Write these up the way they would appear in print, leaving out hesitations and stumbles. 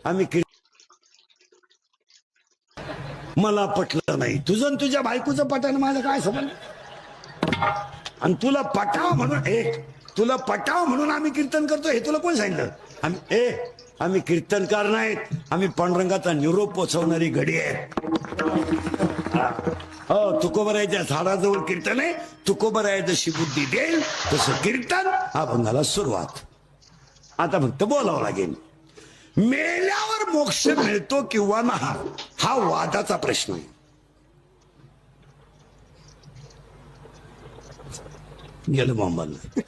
आम्ही मला पटलं नाही तुझं आणि तुझ्या बायकोचं पटानं माझं काय संबंध आणि तुला पटाव म्हणून तुला पटाव म्हणून आम्ही कीर्तन करतो हे तुला कोण सांगितलं आम्ही कीर्तनकार नाहीत आम्ही पांडुरंगाचा निरोप पोचवणारी घडी आहे हो तुकोबरायच्या झाडाजवळ कीर्तन आहे तुकोबराय जशी बुद्धी देईल तसं कीर्तन अभंगाला सुरुवात आता फक्त बोलावं लागेल मेल्यावर मोक्ष मिळतो किंवा नाही हा वादाचा प्रश्न आहे गेलं बॉम्बाला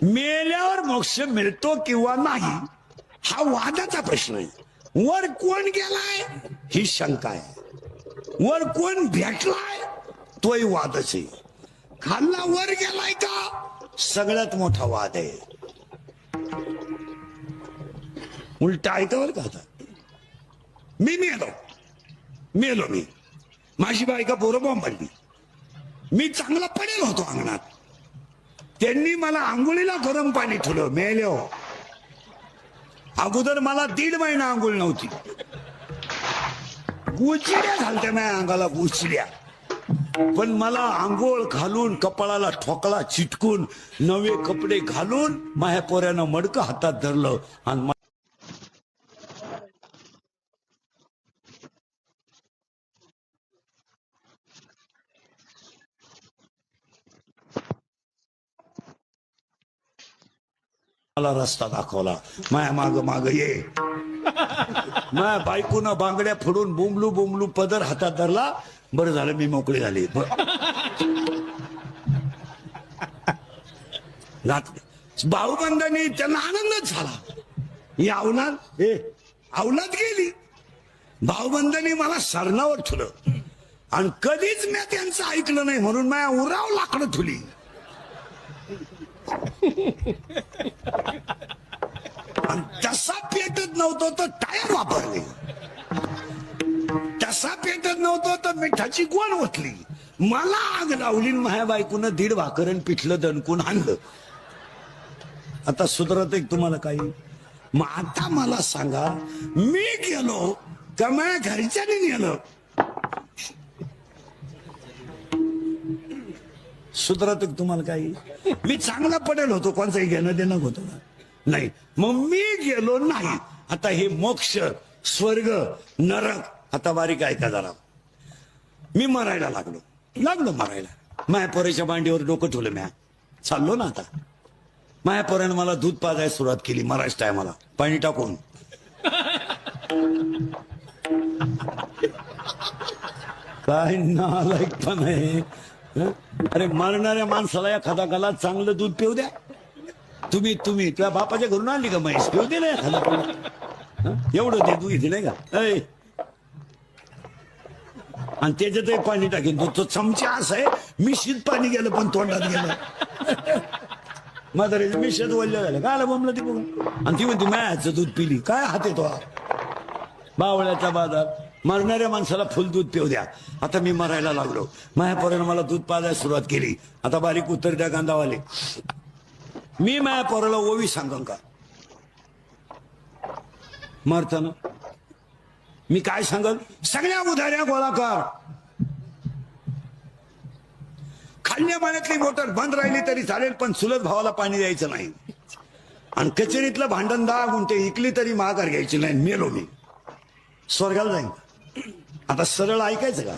मेल्यावर मोक्ष मिळतो किंवा नाही हा वादाचा प्रश्न आहे वर कोण गेलाय ही शंका आहे वर कोण भेटलाय तोही वादच आहे खाल्ला वर गेलाय का सगळ्यात मोठा वाद आहे उलट ऐकावर का आता मी मेलो मी माझी बायका पोरं बॉम्ब पडली मी चांगला पडेल होतो अंगणात त्यांनी मला आंघोळीला गरम पाणी ठेवलं मेलो अगोदर मला 1.5 महिना आंघोळ नव्हती गुचिड्या घालत्या माझ्या अंगाला गुचिड्या पण मला आंघोळ घालून कपाळाला ठोकळा चिटकून नवे कपडे घालून माझ्या पोऱ्यानं मडकं हातात धरलं आणि मला रस्ता दाखवला माया माग ये माया बायकोनं बांगड्या फोडून बोंबलू पदर हातात धरला बरं झालं मी मोकळी झाली भाऊबंधांनी त्यांना आनंदच झाला ही अवलाद गेली भाऊबंधांनी मला सरणावर ठेवलं आणि कधीच मी त्यांचं ऐकलं नाही म्हणून माया उराव लाकडं ठुली तसा पेटत नव्हतो तर टायर वापरले तसा पेटत नव्हतो तर मिठाची गोण ओतली मला आग लावली माझ्या बायकोनं 1.5 भाकरन पिठलं दणकून आणलं आता सुधरत एक तुम्हाला काही मग आता मला सांगा मी गेलो का माझ्या घरच्याने नेलं सुधरत तुम्हाला काही मी चांगला पडेल होतो कोणताही घेणं देणं होतं ना नाही मग मी गेलो नाही आता हे मोक्ष स्वर्ग नरक आता बारीक ऐका जरा मी मरायला लागलो मरायला माया पोराच्या मांडीवर डोकं ठेवलं म्या चाललो ना आता माया पोरानं मला दूध पाजायला सुरुवात केली मरायच्या टायमाला पाणी टाकून काय नालायक पण आहे अरे मरणाऱ्या माणसाला एखादा गला चांगलं दूध पिऊ द्या तुम्ही तुझ्या बापाच्या घरून आणली का म्हैस पिऊ दे ना एखादा एवढं दे तू इथे नाही का आणि त्याच्यातही पाणी टाकेन तो चमचा असा आहे मिशीत पाणी गेलं पण तोंडात गेलं म्हातारे मिशीत वळलं झालं काय बोंबलं ते बघून आणि ती म्हणते मायाचं दूध पिली काय हाते तो बावळ्याचा बाजार मरणाऱ्या माणसाला फुल दूध पिऊ द्या आता मी मरायला लागलो माझ्या पोरानं मला दूध पाजायला सुरुवात केली आता बारीक उत्तर द्या गांधावाले मी माझ्या पोराला ओवी सांगन का मरताना मी काय सांगल सगळ्या उधाऱ्या गोळा कर खाल्ल्या पाण्यातली मोटर बंद राहिली तरी चालेल पण चुलत भावाला पाणी द्यायचं नाही आणि कचेरीतलं भांडण 10 गुंठे इकली तरी माघार घ्यायची नाही मेलो मी स्वर्गाला जाईन आता सरळ ऐकायचं का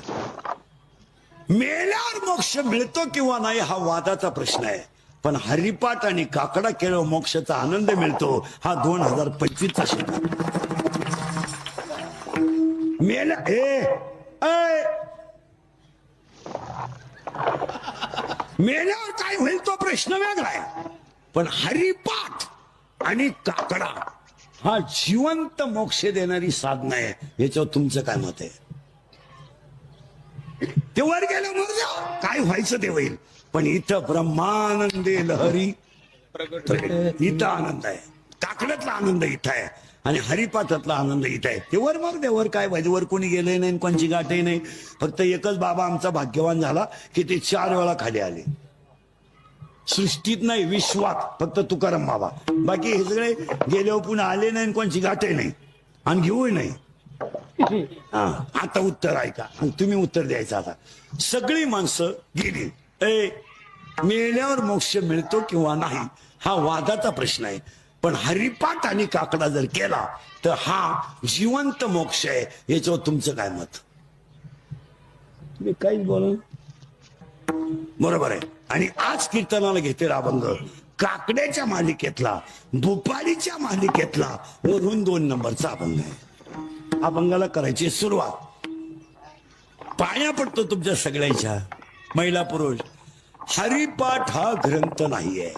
मेल्यावर मोक्ष मिळतो किंवा नाही हा वादाचा प्रश्न आहे पण हरिपाठ आणि काकडा केल्यावर मोक्षाचा आनंद मिळतो हा 2025चा शेवट मेल्या मेल्यावर काय होईल तो प्रश्न वेगळा आहे पण हरिपाठ आणि काकडा हा जिवंत मोक्ष देणारी साधना आहे याच्यावर तुमचं काय मत आहे ते वर गेलं मग काय व्हायचं ते होईल पण इथं ब्रह्मानंदे लहरी इथं आनंद आहे काकड्यातला आनंद इथं आहे आणि हरिपाठातला आनंद इथं आहे ते वर मग वर काय पाहिजे वर कोणी गेलंय नाही कोणची गाठही नाही फक्त एकच बाबा आमचा भाग्यवान झाला की ते 4 वेळा खाली आले सृष्टीत नाही विश्वात फक्त तुकाराम बाबा बाकी हे सगळे गेल्यावर पुन्हा आले नाही कोणची गाठही नाही आणि घेऊही नाही. हा, आता उत्तर ऐका आणि तुम्ही उत्तर द्यायचं. आता सगळी माणसं गेली. मेल्यावर मोक्ष मिळतो किंवा नाही हा वादाचा प्रश्न आहे. पण हरिपाठ आणि काकडा जर केला तर हा जिवंत मोक्ष आहे. याच्यावर तुमचं काय मत? तुम्ही काहीच बोला. बरोबर आहे. आणि आज कीर्तनाला घेते अभंग काकड्याच्या मालिकेतला, भोपाळीच्या मालिकेतला वरून 2 नंबरचा अभंग आहे. अभंगाला करायची सुरुवात. पाया पडतो तुमच्या सगळ्याच्या महिला पुरुष. हरिपाठ हा ग्रंथ नाहीये.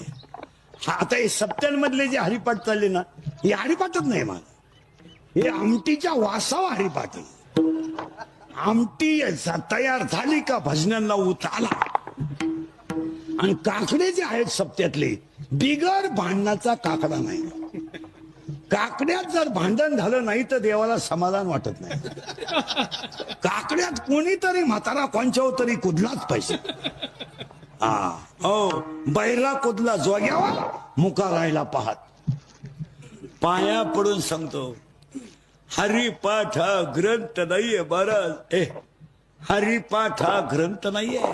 हा आता हे सप्त्यांमधले जे हरिपाठ चालले ना, हे हरिपाठच नाही मला. हे आमटीच्या वासावा हरिपाठ आहे. आमटी तयार झाली का भजनांना ऊत आला. आणि काकडे जे आहेत सप्त्यातले बिगर भांडणाचा काकडा नाही. काकड्यात जर भांडण झालं नाही तर देवाला समाधान वाटत नाही. काकड्यात कोणीतरी म्हातारा कोणच्यावर तरी कुदलाच पाहिजे. बैरा कुदला जोग्यावा मुका राहिला पाहत. पाया पडून सांगतो हरिपाठ हा ग्रंथ नाहीये महाराज. हरिपाठ हा ग्रंथ नाहीये.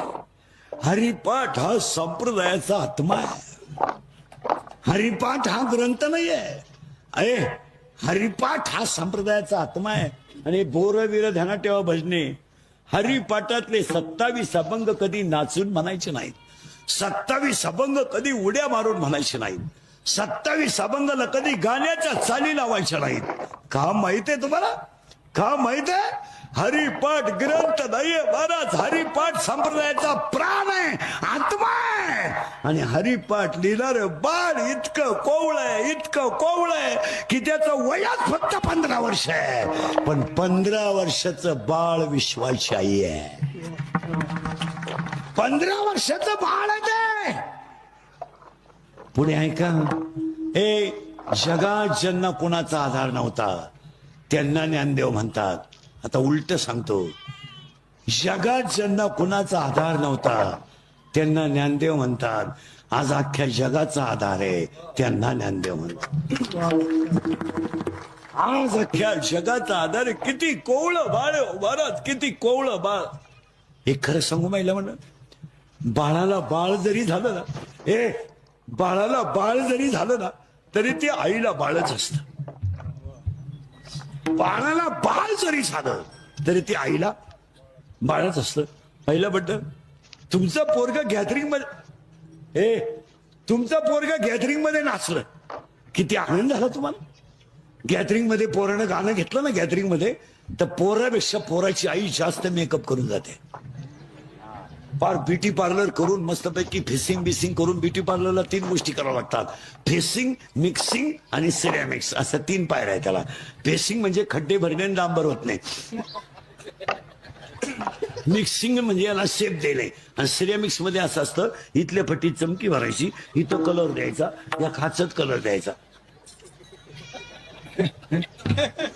हरिपाठ हा संप्रदायाचा आत्मा आहे. हरिपाठ हा ग्रंथ नाहीये. हरिपाठ हा संप्रदायाचा आत्मा आहे. आणि बोरवीर ध्यानात ठेवा भजने. हरिपाठातले 27 अभंग कधी नाचून म्हणायचे नाहीत. 27 अभंग कधी उड्या मारून म्हणायचे नाहीत. 27 अभंगाला कधी गाण्याच्या चाली लावायच्या नाहीत. का माहित आहे तुम्हाला? का माहित आहे? हरिपाठ ग्रंथ नाहीये महाराज. हरिपाठ संप्रदायाचा प्राण आहे, आत्मा आहे. आणि हरिपाठ लिहिणार बाळ इतकं कोवळं की त्याचं वयात फक्त 15 वर्ष आहे. पण 15 वर्षाचं बाळ विश्वाची आई आहे. 15 वर्षाचं बाळ आहे ते. पुढे ऐका. जगात ज्यांना कोणाचा आधार नव्हता त्यांना ज्ञानदेव म्हणतात. आता उलट सांगतो. जगात ज्यांना कुणाचा आधार नव्हता त्यांना ज्ञानदेव म्हणतात. आज अख्ख्या जगाचा आधार आहे त्यांना ज्ञानदेव म्हणतात. आज अख्ख्या जगाचा आधार आहे. किती कोवळं बाळ महाराज, किती कोवळं बाळ. हे खरं सांगू माहिला म्हणलं, बाळाला बाळ जरी झालं ना, बाळाला बाळ जरी झालं ना तरी ते आईला बाळच असतं. बाळाला बाळ जरी झालं तरी ते आईला बाळच असतं. पहिलं बद्दल तुमचं पोरग गॅदरिंग मध्ये, तुमचं पोरग गॅदरिंग मध्ये नाचलं, किती आनंद झाला तुम्हाला. गॅदरिंग मध्ये पोरानं गाणं घेतलं ना गॅदरिंग मध्ये, तर पोरापेक्षा पोराची आई जास्त मेकअप करून जाते. फार ब्युटी पार्लर करून मस्तपैकी फेसिंग बिसिंग करून. ब्युटी पार्लरला 3 गोष्टी कराव्या लागतात. फेसिंग, मिक्सिंग आणि सिरॅमिक्स असं 3 पायऱ्या आहेत त्याला. फेसिंग म्हणजे खड्डे भरणे डांबर होत नाही. मिक्सिंग म्हणजे याला शेप देणे. आणि सिरॅमिक्स मध्ये असं असतं, इथल्या फटीत चमकी भरायची, इथं कलर द्यायचा, या खाचत कलर द्यायचा,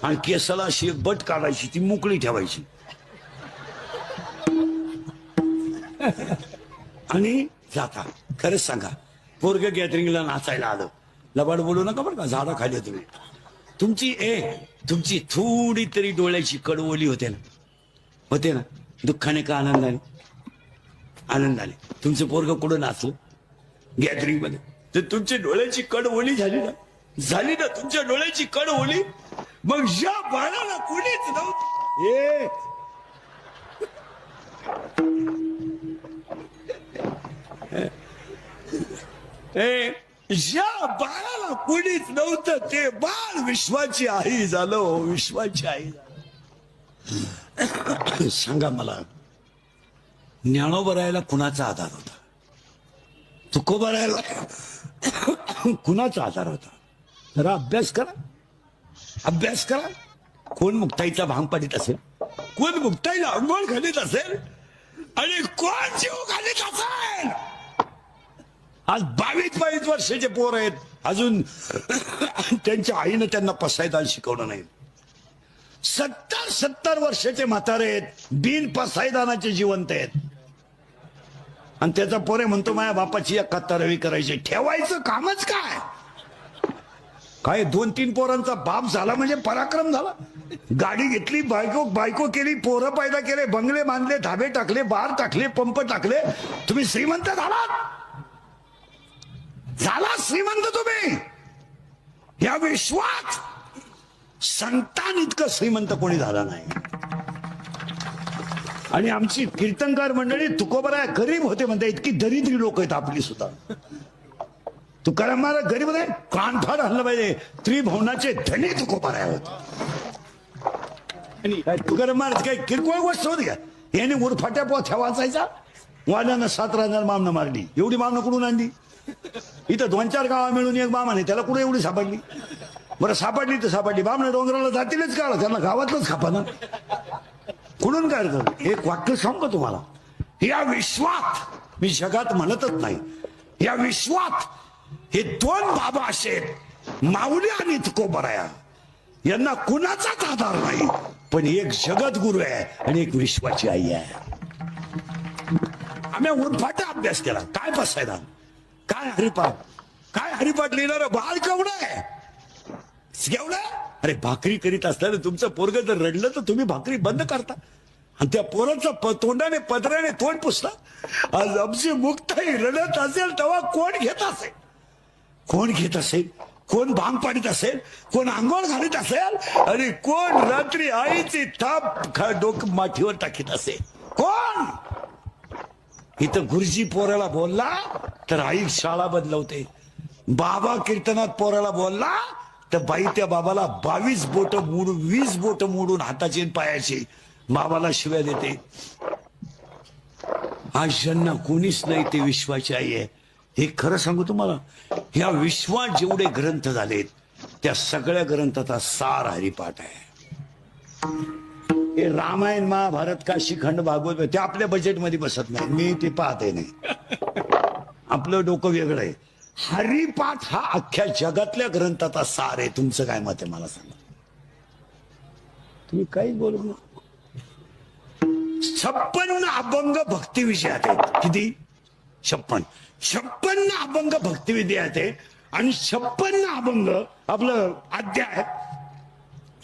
आणि केसाला अशी एक बट काढायची, ती मोकळी ठेवायची. आणि जाता. खरंच सांगा, पोरग गॅदरिंगला नाचायला आलं, लबाड बोलू नका बरं का, झाडा खाली तुम्ही. तुमची थोडी तरी डोळ्याची कडवोली होते ना, दुःखाने का आनंदाने? आनंदाने. तुमचं पोरग कुठं नाचलं गॅदरिंग मध्ये, तर तुमची डोळ्याची कडवोली झाली ना तुमच्या डोळ्याची कडवोली. मग ज्या बाळाला कोणीच नव्हतं, ज्या बाळाला कोणीच नव्हतं ते बाळ विश्वाची आई झालं. विश्वाची आई झालं. सांगा मला, ज्ञानोबरायला कुणाचा आधार होता? तुकोबरायला कुणाचा आधार होता? जरा अभ्यास करा. कोण मुक्ताईचा भांग पाडीत असेल, कोण मुक्ताईला अंघोळ घालीत असेल, आणि कोण जीव घालीत असेल. आज 22 वर्षाचे पोर आहेत, अजून त्यांच्या आईनं त्यांना पसायदान शिकवलं नाही. 70 वर्षाचे म्हातारे आहेत, बिन पसायदानाचे जिवंत आहेत. आणि त्याचा पोरे म्हणतो माझ्या बापाची 71वी करायची. ठेवायचं कामच काय? काय 2-3 पोरांचा बाप झाला म्हणजे पराक्रम झाला. गाडी घेतली, बायको केली, पोरं पैदा केले, बंगले बांधले, धाबे टाकले, बार टाकले, पंप टाकले. तुम्ही श्रीमंत झाला श्रीमंत तुम्ही. या विश्वात संतान इतकं श्रीमंत कोणी झाला नाही. आणि आमची कीर्तनकार मंडळी तुकोबरा गरीब होते म्हणते, इतकी दरिद्री लोक आहेत आपली सुद्धा. तुकाराम महाराज गरीब होते, कानफाड आणलं पाहिजे. त्रिभुवनाचे धनी तुकोबरा होते. तुकाराम महाराज काही किरकोळ गोष्ट होती का? याने उरफाट्या पोथ्या वाचायचा, वाल्यानं 7 राजांना मामनं मारली. एवढी मामनं कुठून आणली? इथं 2-4 गावा मिळून एक बाम आहे, त्याला कुठे एवढी सापडली? बरं सापडली तर सापडली, बामणे डोंगराला जातीलच का? त्यांना गावातलंच खापा ना. कुठून काय करत? एक वाक्य सांगतो तुम्हाला. या विश्वात, मी जगात म्हणतच नाही, या विश्वात हे 2 बाबा असे, माऊली आणि तुकोबराया, यांना कुणाचाच आधार नाही. पण एक जगत गुरु आहे आणि एक विश्वाची आई आहे. आम्ही उरफाटा अभ्यास केला. काय बसायला, काय हरिपाठ लिहिणार बाळ केवढं आहे, केवढं. अरे भाकरी करीत असताना तुमचं पोरग जर रडलं तर तुम्ही भाकरी बंद करता आणि त्या पोराचं तोंडाने पदराने तोंड पुसला. आज आमची मुक्ताई रडत असेल तेव्हा कोण घेत असेल? कोण भांग पाडीत असेल, कोण आंघोळ घालीत असेल, आणि कोण रात्री आईची थाप डोकं माठीवर टाकीत असेल. कोण? इथं गुरुजी पोराला बोलला तर आई शाळा बदलवते. बाबा कीर्तनात पोराला बोलला तर बाई त्या बाबाला 22 बोट मोडून 20 बोट मोडून हाताची पायाची बाबाला शिव्या देते. आज ज्यांना कोणीच नाही ते विश्वाची आई आहे. हे खरं सांगू तुम्हाला, ह्या विश्वात जेवढे ग्रंथ झालेत त्या सगळ्या ग्रंथाचा सार हरिपाठ आहे. हे रामायण, महाभारत, काशी खंड, भागवत ते आपल्या बजेटमध्ये बसत नाही. मी ते पाहते नाही, आपलं डोकं वेगळं आहे. हरिपाठ हा अख्ख्या जगातल्या ग्रंथाचा सार आहे. तुमचं काय मत आहे मला सांगा. तुम्ही काही बोलू नका. 56 अभंग भक्ती विषयात आहेत. किती? 56 अभंग भक्ती विषयात आहे. आणि 56 अभंग आपलं अध्याय,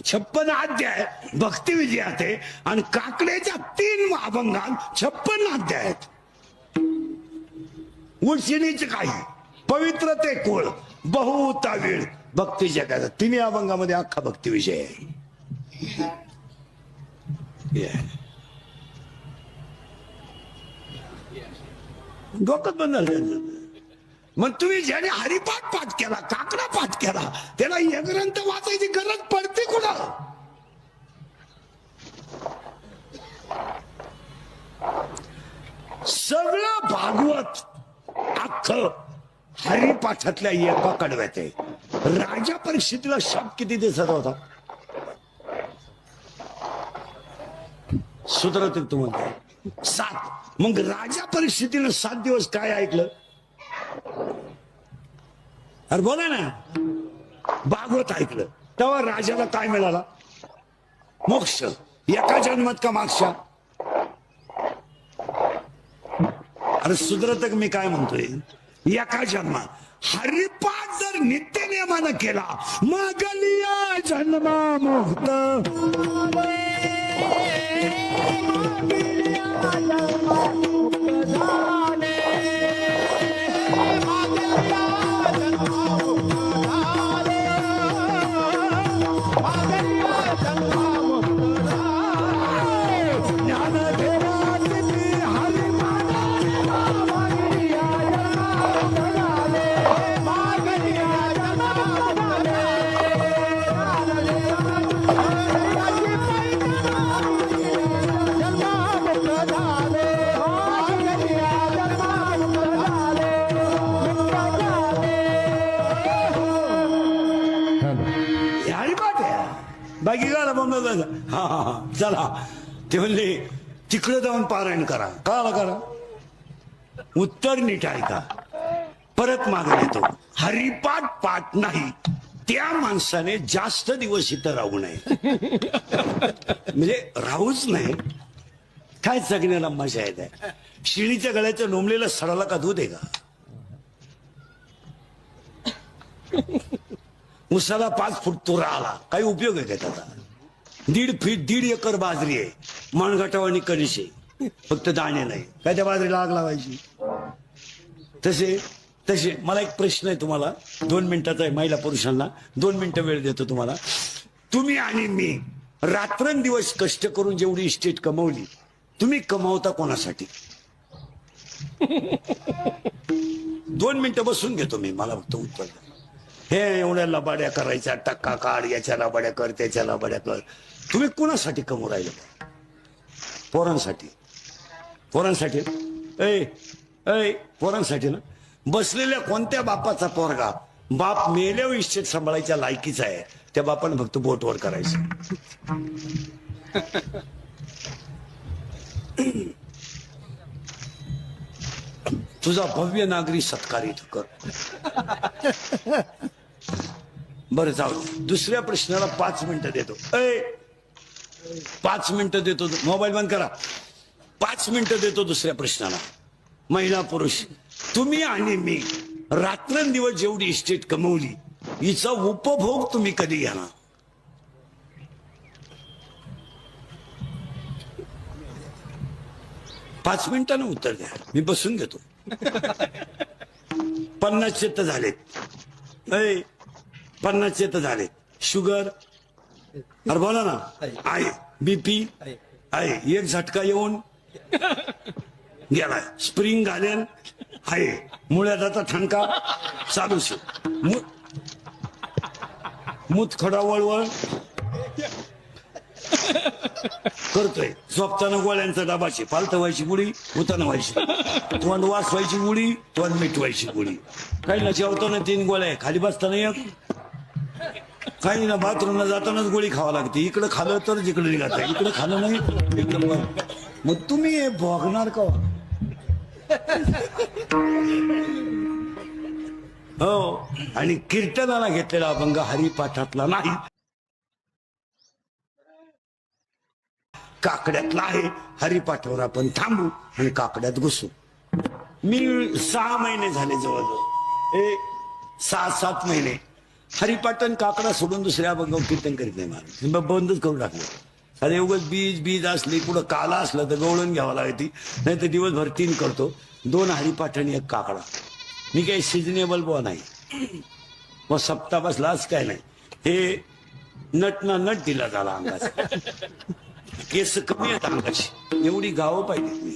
56 अध्याय भक्ती विजयात आहे. आणि काकड्याच्या 3 अभंगात 56 अध्याय आहेत. उलशिनीचे काही पवित्र ते कोळ बहुता वेळ भक्ती जगाचा 3 अभंगामध्ये अख्खा भक्ती विषय आहे. डोकंच बंद झालं. मग तुम्ही ज्याने हरिपाठ पाठ केला, काकडा पाठ केला, त्याला हे ग्रंथ वाचायची गरज पडते कुठं? सगळं भागवत अख्खं हरिपाठातल्या एका कडव्यात आहे. राजा परीक्षेतीला शाप किती दिवसाचा होता? सुधरत तुम्हाला 7. मग राजा परीक्षेतीनं 7 दिवस काय ऐकलं? अरे बोला ना. भागवत ऐकलं. तेव्हा राजाला काय मिळाला? मोक्ष. एका जन्मात का मागच्या? अरे सुधरत मी काय म्हणतोय? एका जन्मात. हरिपाठ जर नित्य नियमानं केला, मागलिया जन्मा मुक्त. बाकी गाला बंद. हा चला. ते म्हणले तिकडे जाऊन पारायण करा. करा उत्तर नीट ऐका, परत मागे येतो. हरिपाठ पाठ नाही त्या माणसाने जास्त दिवस इथं राहू नये. म्हणजे राहूच नाही. काय जगण्याला मजा येते. शिळीच्या गळ्याच्या नोंबलेल्या सडाला का दूध आहे का? उसाला 5 फूट तुरा आला, काही उपयोग आहे का त्याचा? 1.5 एकर बाजरी आहे, मणगटावानी कणीस आहे, फक्त दाणे नाही, काय त्या बाजरीला आग लावायची? तसे तसे मला एक प्रश्न आहे तुम्हाला, 2 मिनिटाचा आहे, महिला पुरुषांना 2 मिनिटं वेळ देतो तुम्हाला. तुम्ही आणि मी रात्रंदिवस कष्ट करून जेवढी इस्टेट कमवली, तुम्ही कमावता कोणासाठी? 2 मिनिटं बसून घेतो मी, मला फक्त उत्तर द्या. हे एवढ्या लबाड्या करायच्या, टक्का काढ, याच्या लबाड्या कर, त्याच्या लबाड्या कर, तुम्ही कोणासाठी कमवू राहिले? पोरांसाठी. पोरांसाठी ऐ ऐ पोरांसाठी ना. बसलेल्या कोणत्या बापाचा पोरगा बाप मेल्यावर इस्टेट सांभाळायच्या लायकीचा आहे? त्या बापाने फक्त बोटवर करायचं. तुझा भव्य नागरी सत्कार इथं कर. बरं जाऊ, दुसऱ्या प्रश्नाला 5 मिनिटं देतो. 5 मिनिटं देतो, मोबाईल बंद करा. 5 मिनिटं देतो दुसऱ्या प्रश्नाला. महिला पुरुष, तुम्ही आणि मी रात्रंदिवस जेवढी इस्टेट कमवली, हिचा उपभोग तुम्ही कधी घेणार? पाच मिनिटानं उत्तर द्या, मी बसून घेतो. 50 तर झालेत. 50 तर झाले. शुगर अरे बोला ना. आहे बीपी आहे, एक झटका येऊन गेलाय, स्प्रिंग घालेन आहे, मुळ्यात आता ठणका चालूच, मुतखडा वळवळ करतोय, झोपताना गोळ्यांचा डबाची पालत व्हायची गुळी, उताना व्हायची, तोंड वास व्हायची गुळी, तोंड मिटवायची गुळी. काही ना जेवताना 3 गोळ्या, खाली बसताना एक, काही ना बाथरूमला जातानाच गोळी खावा लागते. इकडे खाल्लं तर जिकडे निघात, इकडे खाल्लं नाही इकडे. मग तुम्ही हे भोगणार का? हो. आणि कीर्तनाला घेतलेला अभंग हरिपाठातला नाही, काकड्यातला आहे. हरिपाठावर आपण थांबू आणि काकड्यात घुसू. मी 6 महिने झाले जवळजवळ, 6-7 महिने हरिपाटन काकडा सोडून दुसऱ्या अभंगावर कीर्तन करीत नाही. मला बंदच करून टाकलं. अरे उगाच बीज असली, कुठं काला असलं तर गवळण घ्यावं लागते, नाही तर दिवसभर 3 करतो, 2 हरिपाठ आणि 1 काकडा. मी काही सिजनेबल बुवा नाही, मग सप्ताह बसलाच काय नाही. हे नटना नट दिला झाला अंगाचा, केस कमी आहेत अंगाची, एवढी गावं पाहिजे मी.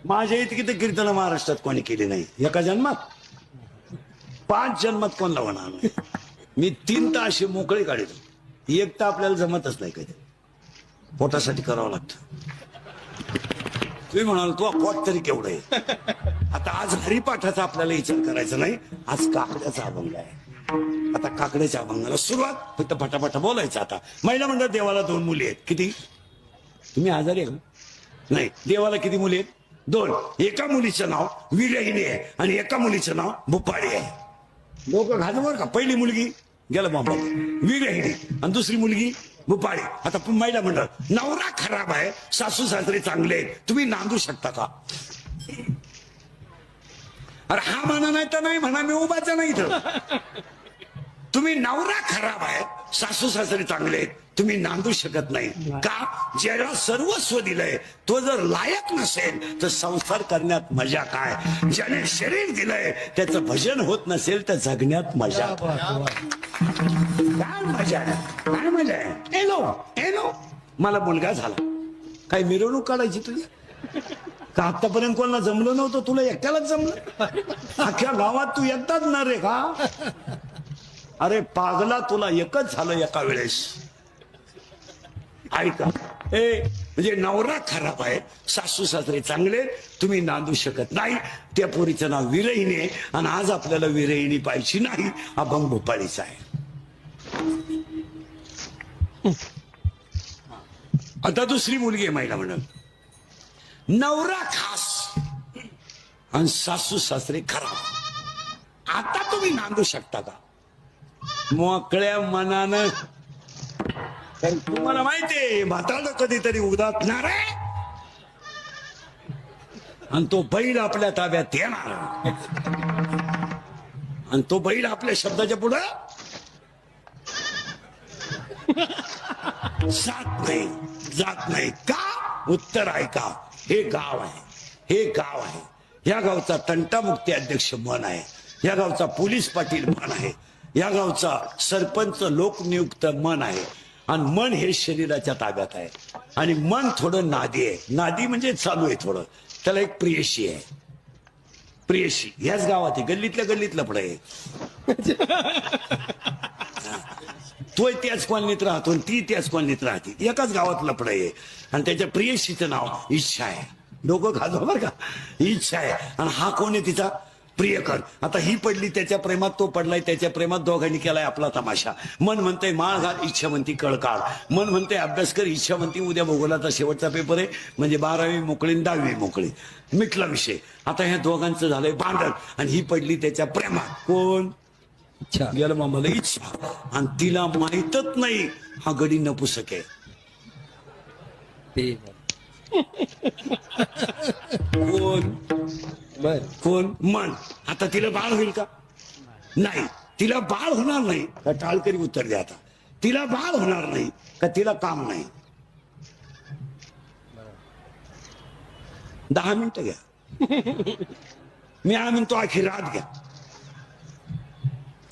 माझ्या इतकी तर कीर्तन महाराष्ट्रात कोणी केली नाही. एका जन्मात 5 जन्मात कोण लावणार नाही. मी 3 तर असे मोकळे काढतो, 1 तर आपल्याला जमतच नाही, कधी पोटासाठी करावं लागतं. तुम्ही म्हणाल तू पोट तरी केवढं आहे. आता आज हरिपाठाचा आपल्याला विचार करायचा नाही, आज काकड्याचा अभंग आहे. आता काकड्याच्या अभंगाला सुरुवात, फक्त फटाफटा बोलायचं. आता महिला मंडळ, देवाला 2 मुली आहेत. किती? तुम्ही आजारी आहे का? नाही. देवाला किती मुली आहेत? 2. एका मुलीचं नाव विरहिणी आहे आणि एका मुलीचं नाव भुपाळी आहे. लोक घालू बरं का. पहिली मुलगी गेलं बाबा विरहिणी आणि दुसरी मुलगी भुपाळी. आता महिला मंडळ, नवरा खराब आहे, सासू सासरे चांगले आहेत, तुम्ही नांदू शकता का? अरे हा म्हणा नाही तर नाही म्हणा, मी उभाचा नाही इथं. तुम्ही नवरा खराब आहे, सासू सासरे चांगले आहेत, तुम्ही नांदू शकत नाही का? ज्याला सर्वस्व दिलंय तो जर लायक नसेल तर संसार करण्यात मजा काय? ज्याने शरीर दिलंय त्याचं भजन होत नसेल तर जगण्यात मजा काय? मजा आहे, काय मजा आहे? एनो मला मुलगा झाला, काय मिरवणूक काढायची तुझी का? आतापर्यंत कोणाला जमलं नव्हतं, तुला एकट्यालाच जमलं. अख्ख्या गावात तू एकटाच ना रे का? अरे पागला, तुला एकच झालं एका वेळेस. ऐका, म्हणजे नवरा खराब आहे, सासू सासरे चांगले, तुम्ही नांदू शकत नाही. त्या पोरीचं नाव विरहिणी आहे आणि आज आपल्याला विरहिणी पाहिजे नाही, अभंग भोपाळीचा आहे. आता दुसरी मुलगी आहे महिला म्हणून, नवरा खास आणि सासू सासरे खराब. आता तुम्ही नांदू शकता का? मोकळ्या मनानं. तुम्हाला माहितीये म्हातारं कधीतरी उदासणार आहे आणि तो बैल आपल्या ताब्यात येणार आणि तो बैल आपल्या शब्दाच्या पुढं जात नाही का? उत्तर ऐका, हे गाव आहे. या गावचा तंटामुक्ती अध्यक्ष मन आहे, या गावचा पोलीस पाटील मन आहे, या गावचा सरपंच लोकनियुक्त मन आहे. आणि मन हे शरीराच्या ताब्यात आहे. आणि मन थोडं नादी आहे. नादी म्हणजे चालू आहे थोडं. त्याला एक प्रियशी आहे. प्रियशी याच गावात आहे, गल्लीतल्या पुढे आहे. तो त्याच कॉलनीत राहतो आणि ती त्याच कॉलनीत राहते. एकाच गावातला पुढे आहे. आणि त्याच्या प्रियशीचं नाव इच्छा आहे. डोकं खाजो बरं का, इच्छा आहे. आणि हा कोण आहे तिचा? प्रियकर. आता ही पडली त्याच्या प्रेमात, तो पडलाय त्याच्या प्रेमात, दोघांनी केलाय आपला तमाशा. मन म्हणतंय माळ घाल, इच्छा म्हणती कळकाळ. मन म्हणतंय अभ्यास कर, इच्छा म्हणती उद्या भूगोलाचा शेवटचा पेपर आहे, म्हणजे 12वी मोकळी 10वी मोकळी. मिटला विषय. आता ह्या दोघांचं झालंय भांडण आणि ही पडली त्याच्या प्रेमात. कोण? इच्छा. गेलं मामाला इच्छा. आणि तिला माहीतच नाही हा गडी नपुसक आहे. कोण? कोण? मन. आता तिला बाळ होईल का? नाही. तिला बाळ होणार नाही का? टाळकरी उत्तर द्या आता. तिला बाळ होणार नाही का? तिला काम नाही? 10 मिनिटं घ्या. मी म्हणतो आखी रात घ्या.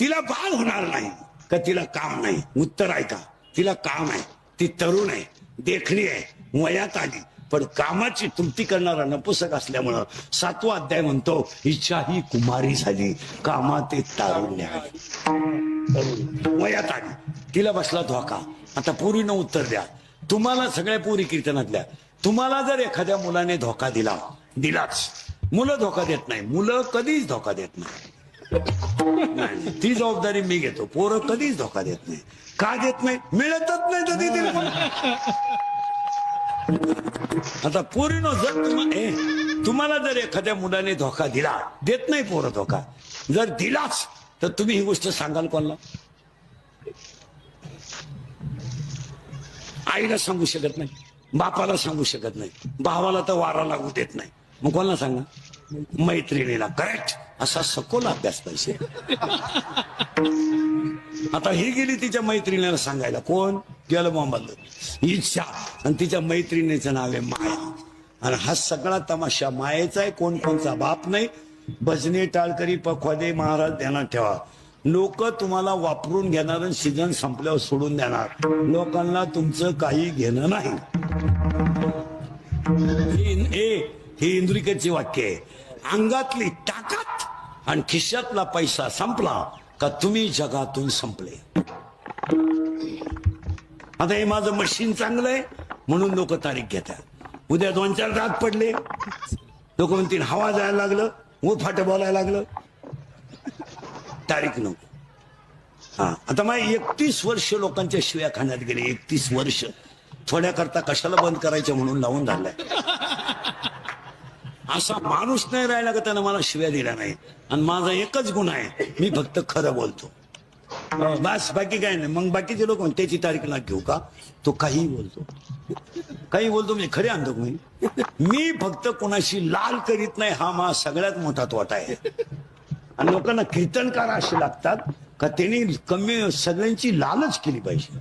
तिला बाळ होणार नाही का? तिला काम नाही? उत्तर ऐका. तिला काम आहे, ती तरुण आहे, देखणी आहे, वयात आली, पण कामाची तृप्ती करणारा नपुसक असल्यामुळं 7वा अध्याय म्हणतो इच्छा ही कुमारी झाली, कामात एक तारुण्य आहे. वयात आली, तिला बसला धोका. आता पोरीनं उत्तर द्या. तुम्हाला सगळ्या पोरी कीर्तनातल्या, तुम्हाला जर एखाद्या मुलाने धोका दिलाच, मुलं धोका देत नाही, मुलं कधीच धोका देत नाही. ती जबाबदारी मी घेतो. पोरं कधीच धोका देत नाही. का देत नाही? मिळतच नाही तर ती दिली. आता पोरीनो, जर तुम्हाला जर एखाद्या मुलाने धोका दिला, देत नाही पोरं धोका, जर दिलाच तर तुम्ही ही गोष्ट सांगाल कोणाला? आईला सांगू शकत नाही, बापाला सांगू शकत नाही, भावाला तर वारा लागू देत नाही, मग कोणाला सांगा? मैत्रिणीला. करेक्ट. असा सखोल अभ्यास पाहिजे. आता ही गेली तिच्या मैत्रिणीला सांगायला. कोण? गेलं मोहम्मद इच्छा. आणि तिच्या मैत्रिणीचं नाव आहे माया. आणि हा सगळा तमाशा मायेचा आहे. कोणचा बाप नाही. भजने टाळकरी पखवादे महाराज ध्यानात ठेवा. लोक तुम्हाला वापरून घेणार आणि सीझन संपल्यावर सोडून देणार. लोकांना तुमचं काही घेणं नाही. ही इंद्रिकेची वाक्य आहे. अंगातली ताकद आणि खिशातला पैसा संपला का तुम्ही जगातून संपले. आता हे माझं मशीन चांगलं आहे म्हणून लोक तारीख घेतात. उद्या 2-4 दात पडले, लोक म्हणतील हवा जायला लागलं, फाट बोलायला लागलं, तारीख नको. हा, आता मग 31 वर्ष लोकांच्या शिव्या खाण्यात गेले. 31 वर्ष थोड्या करता कशाला बंद करायचं म्हणून लावून धरलाय. असा माणूस नाही राहिला का त्यानं मला शिव्या दिल्या नाही. आणि माझा एकच गुण आहे, मी फक्त खरं बोलतो, बस, बाकी काय नाही. मग बाकीचे लोक त्याची तारीख ना घेऊ का? तो काही बोलतो म्हणजे खरे आणतो मी फक्त कोणाशी लाल करीत नाही. हा माझा सगळ्यात मोठा तोटा आहे. आणि लोकांना कीर्तनकार असे लागतात का त्यांनी कमी सगळ्यांची लालच केली पाहिजे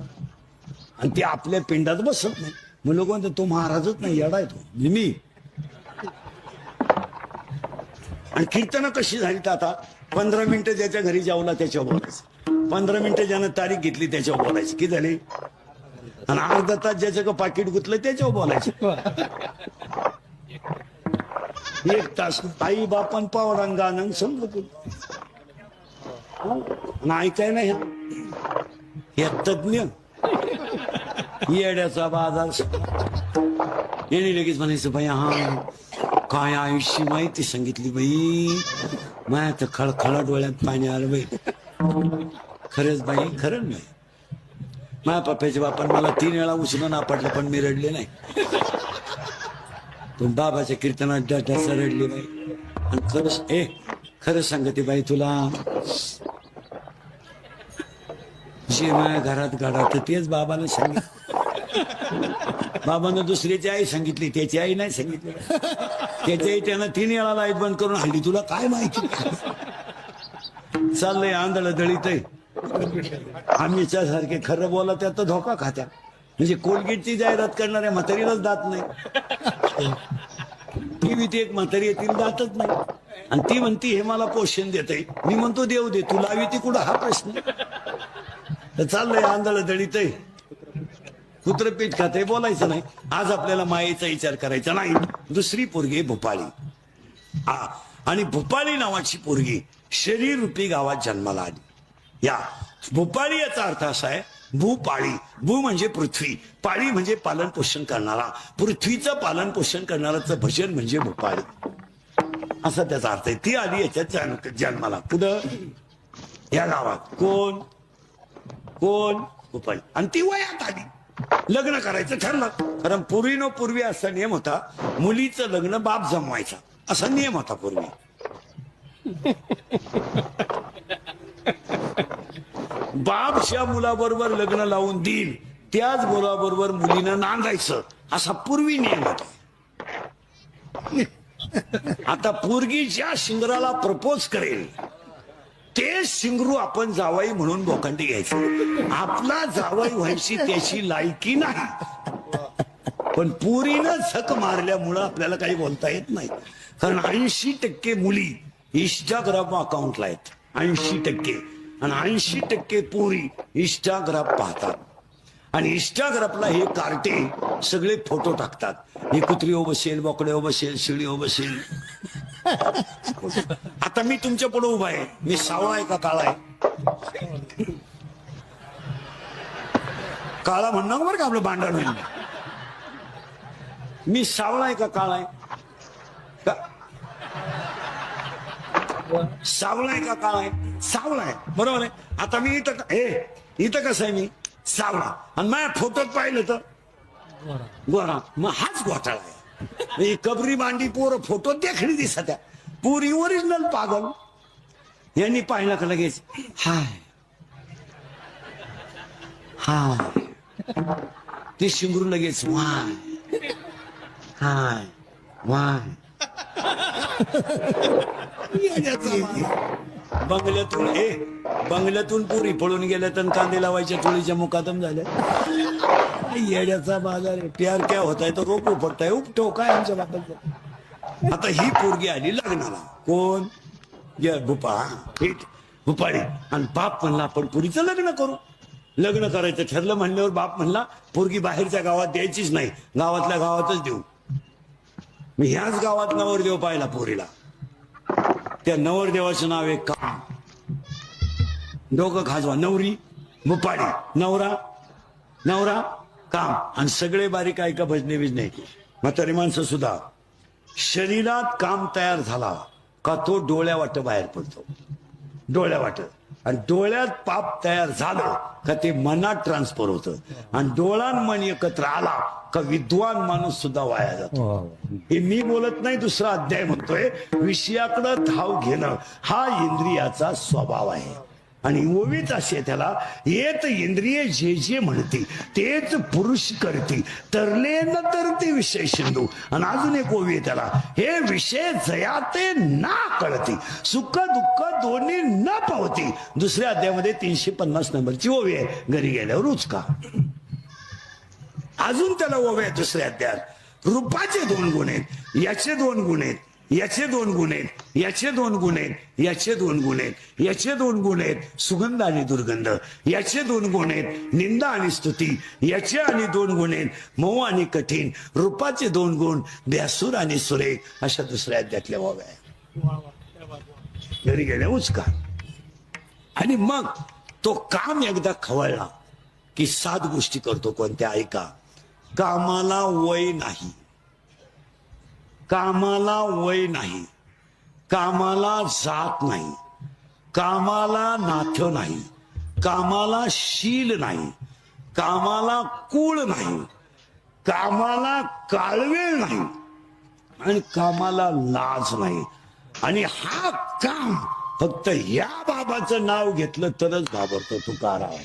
आणि ते आपल्या पिंडात बसत नाही. मग लोक म्हणतात तो महाराजच नाही, येडा आहे तो. मी आणि कीर्तनं कशी झाली तर आता 15 मिनिटं ज्याच्या घरी जावला त्याच्यावर बोलायचं, 15 मिनिटं ज्यानं तारीख घेतली त्याच्यावर बोलायचं, किती झाली? आणि अर्धा तास ज्याचं पाकिट गुतलं त्याच्यावर बोलायचं. 1 तास आई बापन पावरांगानं समजत ऐकाय नाही. हे तज्ञ येड्याचा बाजार. येणे लगेच म्हणायचं बाई हा काय आयुष्य माहिती सांगितली बाई, माया तर खळखळ डोळ्यात पाणी आलं बाई. खरंच बाई, खरं नाही. माझ्या पप्प्याच्या बापान मला 3 वेळा उचलून आपटलं पण मी रडले नाही. तो बाबाच्या कीर्तनात डस रडली बाई. आणि खरंच सांगते बाई तुला, जे माझ्या घरात घडत तेच बाबाला सांगितलं. बाबानं दुसऱ्याची आई सांगितली, त्याची आई नाही सांगितली. त्याची आई त्यानं 3 वेळा लाईट बंद करून हल्ली. तुला काय माहिती? चाललंय आंधळ दळीत आहे. आम्हीच्या सारखे खरं बोला त्यात धोका खात्या. म्हणजे कोलगेटची जाहिरात करणाऱ्या म्हातारीलाच दात नाही. टीव्हीत एक म्हातारी येतील दातच नाही आणि ती म्हणती हे मला पोषण देतय. मी म्हणतो देऊ दे, तू लावी ती कुठं हा प्रश्न. तर चाललंय आंधळ दळीतय कुत्र पीठ खाते, बोलायचं नाही. आज आपल्याला मायेचा विचार करायचा नाही. दुसरी पोरगी भोपाळी. आणि भोपाळी नावाची पोरगी शरीर रूपी गावात जन्माला आली. या भोपाळी याचा अर्थ असा आहे भूपाळी. भू म्हणजे पृथ्वी, पाळी म्हणजे पालन पोषण करणारा. पृथ्वीचं पालन पोषण करणाराचं भजन म्हणजे भोपाळी, असा त्याचा अर्थ आहे. ती आली याच्यात जन्माला. कुठं? या गावात. कोण कोण? भोपाळी. आणि ती वयात आली. लग्न करायचं ठरलं. कारण पूर्वी असा नियम होता, मुलीचं लग्न बाप जमवायचा, असा नियम होता पूर्वी. बापच्या मुलाबरोबर लग्न लावून देईल, त्याच मुलाबरोबर मुलीनं नांदायचं, असा पूर्वी नियम होता. आता पोरगी ज्या शिंगराला प्रपोज करेल ते शिंगरू आपण जावाई म्हणून बोकांडी घ्यायचं. आपला जावाई व्हायची त्याची लायकी नाही. पण पुरीनं झक मारल्यामुळं आपल्याला काही बोलता येत नाही. कारण 80% मुली इंस्टाग्राम अकाउंटला आहेत. 80%. आणि 80% पोरी इंस्टाग्राम पाहतात. आणि इंस्टाग्रामला हे कार्टे सगळे फोटो टाकतात. हे कुत्री हो बसेल, बोकडे हो बसेल, शिळी हो बसेल. आता मी तुमच्या पुढे उभा आहे. मी सावळा आहे का काळा आहे? काळा म्हणणार बरं का, आपलं भांडण होईल. मी सावळा आहे का काळा आहे? सावळा आहे का काळा आहे? सावळा आहे, बरोबर आहे. आता मी इथं कसं आहे, मी सावळा. आणि माझ्या फोटोत पाहिलं तर गोरा. मग हाच घोटाळा आहे. कबरी मांडी पोरं फोटोत देखणी दिसत आहे. पुरी ओरिजिनल पागल. यांनी पाहिलं का लगेच हाय हाय, ते शिंगरू लगेच वाय हाय वाय. बंगल्यातून पुरी पळून गेल्या तर कांदे लावायच्या चोळीच्या मुकादम झाल्या. येड्याचा बाजार आहे. प्यार क्या होता है तो रोप उपटताय, उपटो काय आमच्या बापाचं. आता ही पोरगी आली लग्नाला. कोण? भूपाळी. आणि बाप म्हणला आपण पुरीचं लग्न करू. लग्न करायचं ठरलं म्हणल्यावर बाप म्हणला पोरगी बाहेरच्या गावात द्यायचीच नाही, गावातल्या गावातच देऊ. मी ह्याच गावात नवरदेव पाहिला पोरीला. त्या नवरदेवाचं नाव आहे काम. डोकं खाजवा. नवरी भूपाळी, नवरा काम. आणि सगळे बारीक ऐका भजने बिजने. म्हातारी माणसं सुद्धा. शरीरात काम तयार झाला का तो डोळ्या वाट बाहेर पडतो. डोळ्या वाट. आणि डोळ्यात पाप तयार झालं का ते मनात ट्रान्सफर होतं. आणि डोळा मन एकत्र आला का विद्वान माणूस सुद्धा वाया जातो. हे मी बोलत नाही, दुसरा अध्याय म्हणतोय. विषयाकडे धाव घेणं हा इंद्रियाचा स्वभाव आहे. आणि ओवीच असे त्याला येत इंद्रिय जे जे म्हणते तेच पुरुष करते, तरले न तरते विषय सिंधू. आणि अजून एक ओवी आहे त्याला, हे विषय जयाते ना कळते, सुख दुःख दोन्ही न पावती. दुसऱ्या अध्यायामध्ये 350 नंबरची ओवी आहे. घरी गेल्यावर उचका. अजून त्याला ओवी आहे दुसऱ्या अध्यायात. रूपाचे 2 गुण आहेत, याचे 2 गुण आहेत, याचे 2 गुण आहेत, याचे 2 गुण आहेत, याचे 2 गुण आहेत, याचे 2 गुण आहेत, सुगंध आणि दुर्गंध. याचे 2 गुण आहेत, निंदा आणि स्तुती. याचे आणि 2 गुण आहेत, मऊ आणि कठीण. रूपाचे 2 गुण, बेसूर आणि सुरेख. अशा दुसऱ्या अध्यायातल्या ओव्या. घरी गेल्या उचका. आणि मग तो काम एकदा खवळला की 7 गोष्टी करतो. कोणत्या? ऐका. कामाला वय नाही, कामाला वय नाही, कामाला जात नाही, कामाला नाथं नाही, कामाला शील नाही, कामाला कुळ नाही, कामाला काळवेळ नाही, आणि कामाला लाज नाही. आणि हा काम फक्त या बाबाचं नाव घेतलं तरच घाबरतो तुकाराम.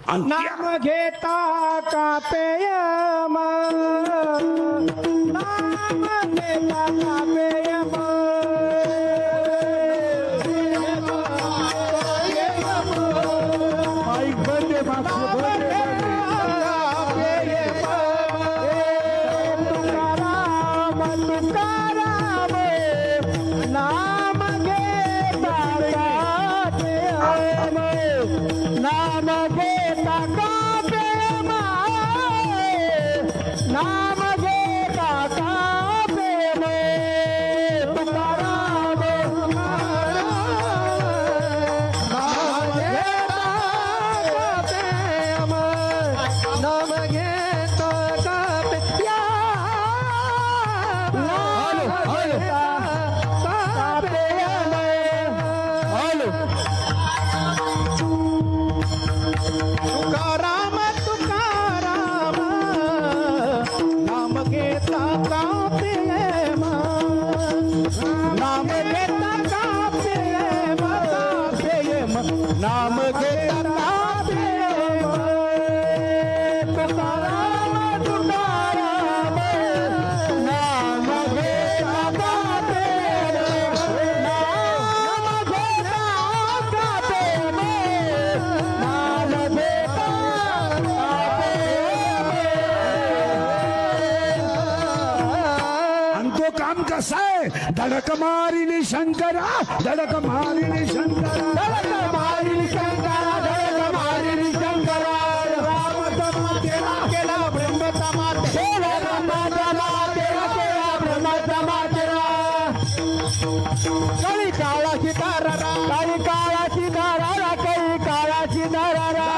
नाम घेता कापेय नाम घेता कापेय ऐक तुकाराम तुकाराम नाम घेता का प्रेम नाम घेता का प्रेम नाम घेता का प्रेम तुकाराम तुकाराम नाम घेता का प्रेम नाम घेता का प्रेम नाम घेता आणि तो काम कसा आहे धडक मारिली शंकरा धडक मारिली शंकरा धडक मारिली शंकरा धडक मारिली शंकरा राम समाधीला केला ब्रह्म समाधी केला ब्रह्म समाधीला केला ब्रह्म समाधीला कळी काळाची धारारा कळी काळाची धारारा कळी काळाची धारारा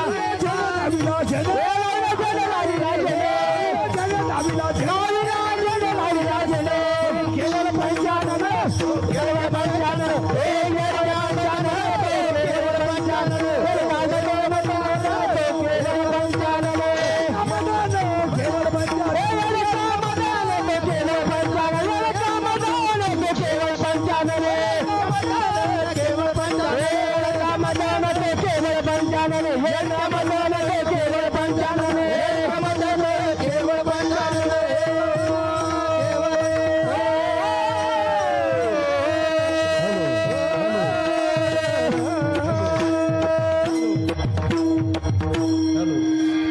केवळ पंचानन केवळ पंचानन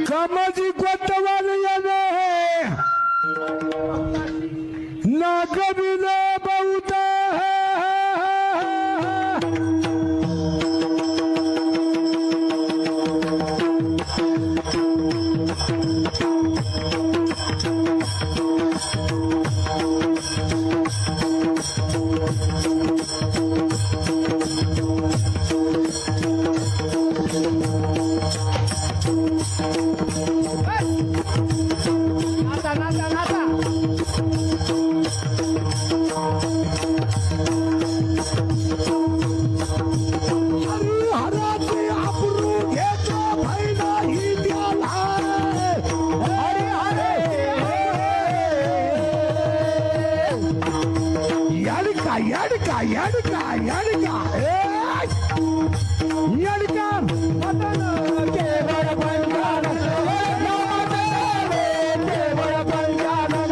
कमजी कोतवाल याने ना कबीले बहुत नाता नाता नाता हराचे आपरू घेतो भाई नाही त्याला हरे हरे याडका याडका याडका याडका याडका केवळ पंचानन केवळ पंचानन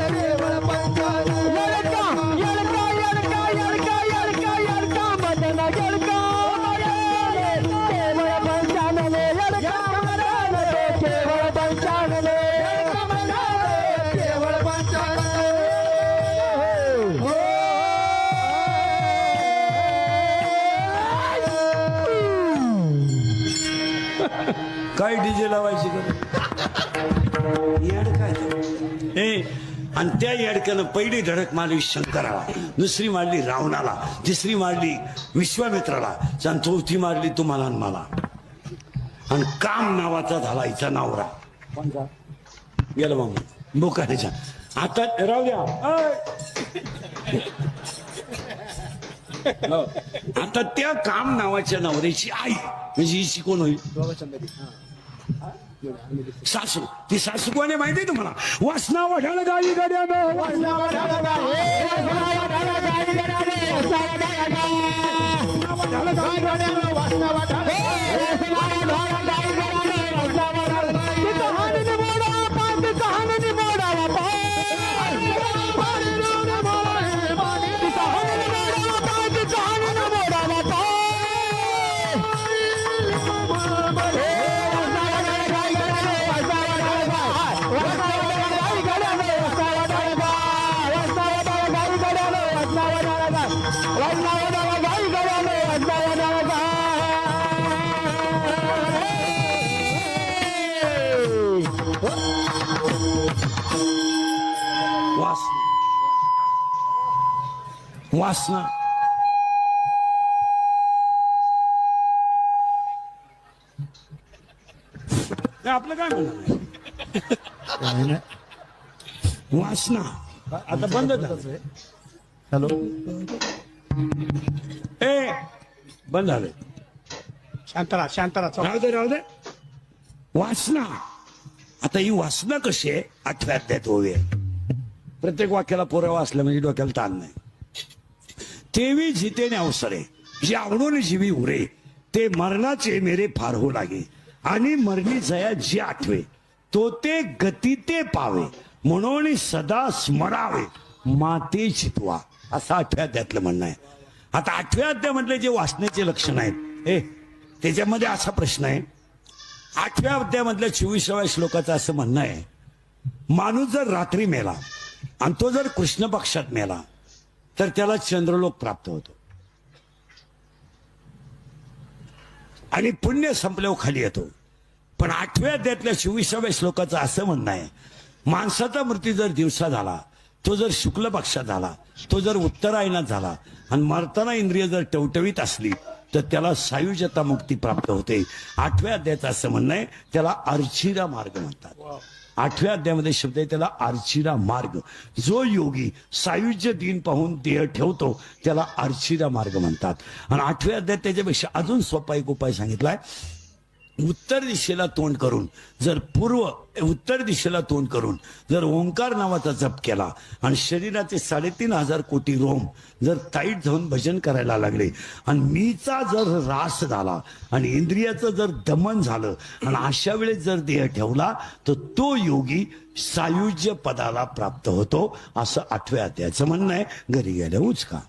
केवळ पंचानन यडका यडका यडका यडका यडका मदन यडका केवळ पंचानन यडका केवळ पंचानन केवळ पंचानन काय डीजे लावायची का ए आणि त्या येडक्यानं पहिली धडक मारली शंकराला दुसरी मारली रावणाला तिसरी मारली विश्वामित्राला आणि चौथी मारली तुम्हाला आणि मला आणि काम नावाचा झाला हिचा नावरा गेलं मामा बोकाड्याच्या आता राहू द्या आता त्या काम नावाच्या नवऱ्याची आई म्हणजे हिची कोण होईल सासू ती सासू कोण आहे माहिती आहे तुम्हाला वासना वढाळ गाई गड्यानं वासना वढाळ वासना. आपलं काय म्हणणं वासना आता बंद झालं. हॅलो ए बंद झालं. शांतरा राहू दे वासना. आता ही वासना कशी आहे 8व्या अध्यायात होऊया. प्रत्येक वाक्याला पुरावा असला म्हणजे डोक्याला ताण नाही. तेवी जितेने अवसरे जे आवडून जीवी उरे ते मरणाचे मेरे फार हो लागे आणि मरणी जया जे आठवे तो ते गती ते पावे म्हणून सदा स्मरावे माते चितवा असं 8व्या अध्यायातलं म्हणणं आहे. आता 8व्या अध्यायामधले जे वासनेचे लक्षण आहेत त्याच्यामध्ये असा प्रश्न आहे. 8व्या अध्यायामधल्या 24व्या श्लोकाचं असं म्हणणं आहे माणूस जर रात्री मेला आणि तो जर कृष्ण पक्षात मेला तर त्याला चंद्रलोक प्राप्त होतो आणि पुण्य संपल्यावर खाली येतो. पण 8व्या अध्यायातल्या 24व्या श्लोकाचं असं म्हणणं आहे माणसाचा मृत्यू जर दिवसा झाला तो जर शुक्ल पक्षात झाला तो जर उत्तरायणात झाला आणि मरताना इंद्रिय जर टवटवीत असली तर त्याला सायुज्यता मुक्ती प्राप्त होते. 8व्या अध्यायाचं असं म्हणणं आहे त्याला अर्चिरा मार्ग म्हणतात. 8व्या अध्यायामध्ये शब्द आहे त्याला अर्चिरा मार्ग. जो योगी सायुज्य दिन पाहून देह ठेवतो त्याला अर्चिरा मार्ग म्हणतात. आणि 8व्या अध्यायात त्याच्यापेक्षा अजून सोपा एक उपाय सांगितलाय. उत्तर दिशेला तोंड करून जर उत्तर दिशेला तोंड करून जर ओंकार नावाचा जप केला आणि शरीराचे 3.5 कोटी रोम जर ताईट जाऊन भजन करायला लागले आणि मीचा जर ऱ्हास झाला आणि इंद्रियाचं जर दमन झालं आणि अशा वेळेस जर देह ठेवला तर तो योगी सायुज्य पदाला प्राप्त होतो असं 8व्या अध्यायाचं म्हणणं आहे. घरी गेल्या उचका.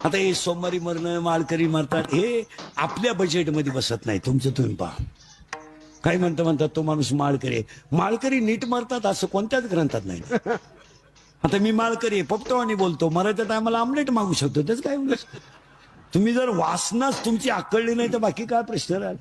आता हे सोमवारी मरणं माळकरी मरतात हे आपल्या बजेटमध्ये बसत नाही. तुमचं तुम्ही पहा. काय म्हणतात तो माणूस माळकरी नीट मरतात असं कोणत्याच ग्रंथात नाही. आता मी माळकरी पोपटवाणी बोलतो मरायच्या टायमाला आमलेट मागू शकतो त्याच काय तुम्ही जर वासनाच तुमची आकळली नाही तर बाकी काय प्रश्न राहील.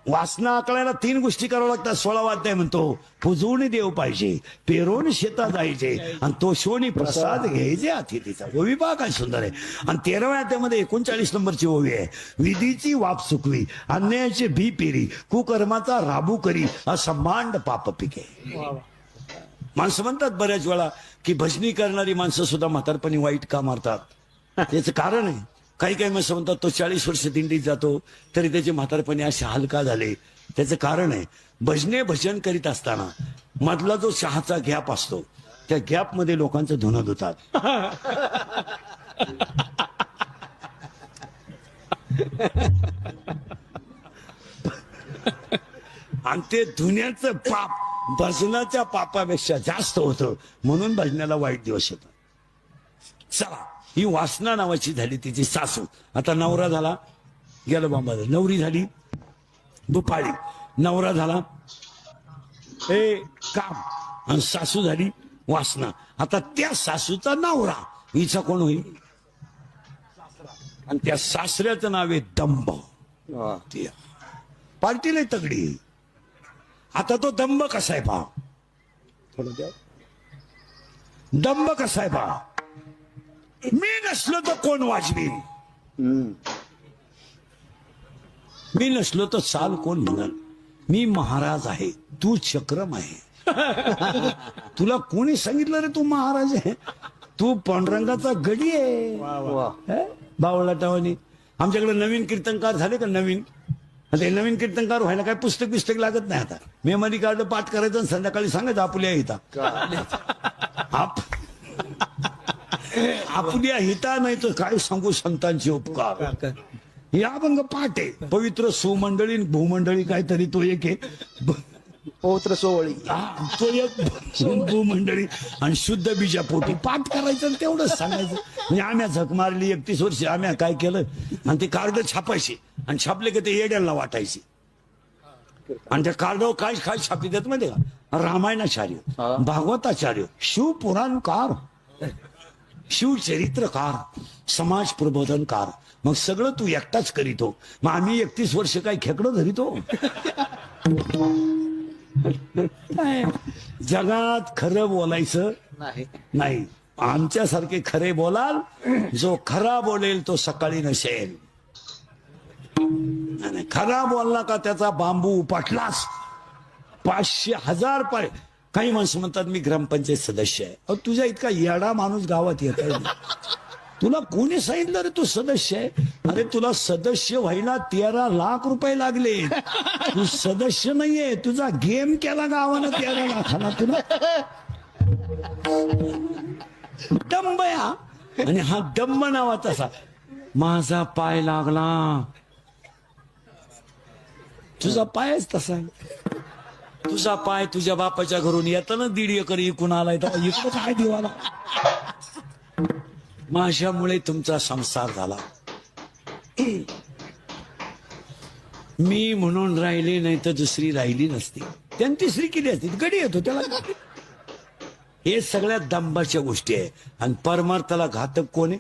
वासना आकळायला 3 गोष्टी कराव्या लागतात. 16 अध्याय म्हणतो पुजवणी देव पाहिजे पेरोन शेता जायचे आणि तो शोनी प्रसाद घ्यायचे अतिथीचा. ओवी पहा काय सुंदर आहे. आणि 13व्या अध्यायामध्ये 39 नंबरची ओवी आहे विधीची वाप चुकवी अन्यायाचे बी पेरी कुकर्माचा राबू करी असं मांड पाप पिके. माणसं म्हणतात बऱ्याच वेळा की भजनी करणारी माणसं सुद्धा म्हातारपणी वाईट का मारतात. त्याचं कारण आहे काही माणसं म्हणतात तो 40 वर्ष दिंडीत जातो तरी त्याचे म्हातारपणी असे हलका झाले. त्याचं कारण आहे भजन करीत असताना मधला जो चहाचा गॅप असतो त्या गॅप मध्ये लोकांचं धुणं धुतात. आणि ते धुण्याचं पाप भजनाच्या पापापेक्षा जास्त होतं म्हणून भजनाला वाईट दिवस येतात. चला ही वासना नावाची झाली तिची सासू. आता नवरा झाला गेलं बाबा. नवरी झाली बुपाळी. नवरा झाला काम आणि सासू झाली वासना. आता त्या सासूचा नवरा हिचा कोण होईल आणि त्या सासऱ्याचं नाव आहे दंभ. पार्टी नाही तगडी. आता तो दंभ कसा आहे पहा. दंभ कसा आहे पहा. मी नसलो तर कोण वाजवीन. मी नसलो तर साल कोण म्हणाल. मी महाराज आहे तू चक्रम आहे. तुला कोणी सांगितलं रे तू महाराज आहे. तू पांडुरंगाचा गडी आहे. बावळाटावानी आमच्याकडे नवीन कीर्तनकार झाले का नवीन. ते नवीन कीर्तनकार व्हायला काय पुस्तक लागत नाही. आता मेमरी कार्ड पाठ करायचं आणि संध्याकाळी सांगायचं आपुल्या हिता आपल्या हिता नाही तर काय सांगू संतांचे उपकार. या अभंग पाठ आहे. पवित्र सुमंडळी भूमंडळी काहीतरी तो एक आहे. पवित्र सोवळी तो एक भूमंडळी आणि शुद्ध बीजा पोटी पाठ करायचं आणि तेवढंच सांगायचं. म्हणजे आम्ही झक मारली 31 वर्ष आम्ही काय केलं आणि ते कार्ड छापायचे आणि छापले की ते येड्यांना वाटायचे. आणि त्या कार्डावर काय काय छापी देत माहिती का. रामायणाचार्य भागवताचार्य शिवपुराणकार शिवचरित्रकार समाज प्रबोधनकार. मग सगळं तू एकटाच करीतो. मग आम्ही 31 वर्ष काय खेकडं धरितो. जगात खरं बोलायचं नाही. आमच्यासारखे खरे बोलाल, जो खरा बोलेल तो सकाळी नसेल. आणि खरा बोलला का त्याचा बांबू उपटलास 500,000 पाय. काही माणसं म्हणतात मी ग्रामपंचायत सदस्य आहे. अहो तुझ्या इतका येडा माणूस गावात येत आहे. तुला कोणी सांगितलं रे तू सदस्य आहे? अरे तुला सदस्य व्हायला 13 लाख रुपये लागले. तू सदस्य नाहीये, तुझा गेम केला गावानं 13 लाखाला. तुला दंब या. आणि हा दंब नावाचा असा, माझा पाय लागला. तुझा पायच तसा आहे. तुझा पाय तुझ्या बापाच्या घरून येताना 1.5 एकर इकून आलाय, तर इकडं काय दिवाला. माझ्यामुळे तुमचा संसार झाला. मी म्हणून राहिले नाही तर दुसरी राहिली नसती. त्याने तिसरी केली असती, गडी येतो त्याला. हे सगळ्या दंबाच्या गोष्टी आहे. आणि परमार्थाला घातक कोण आहे?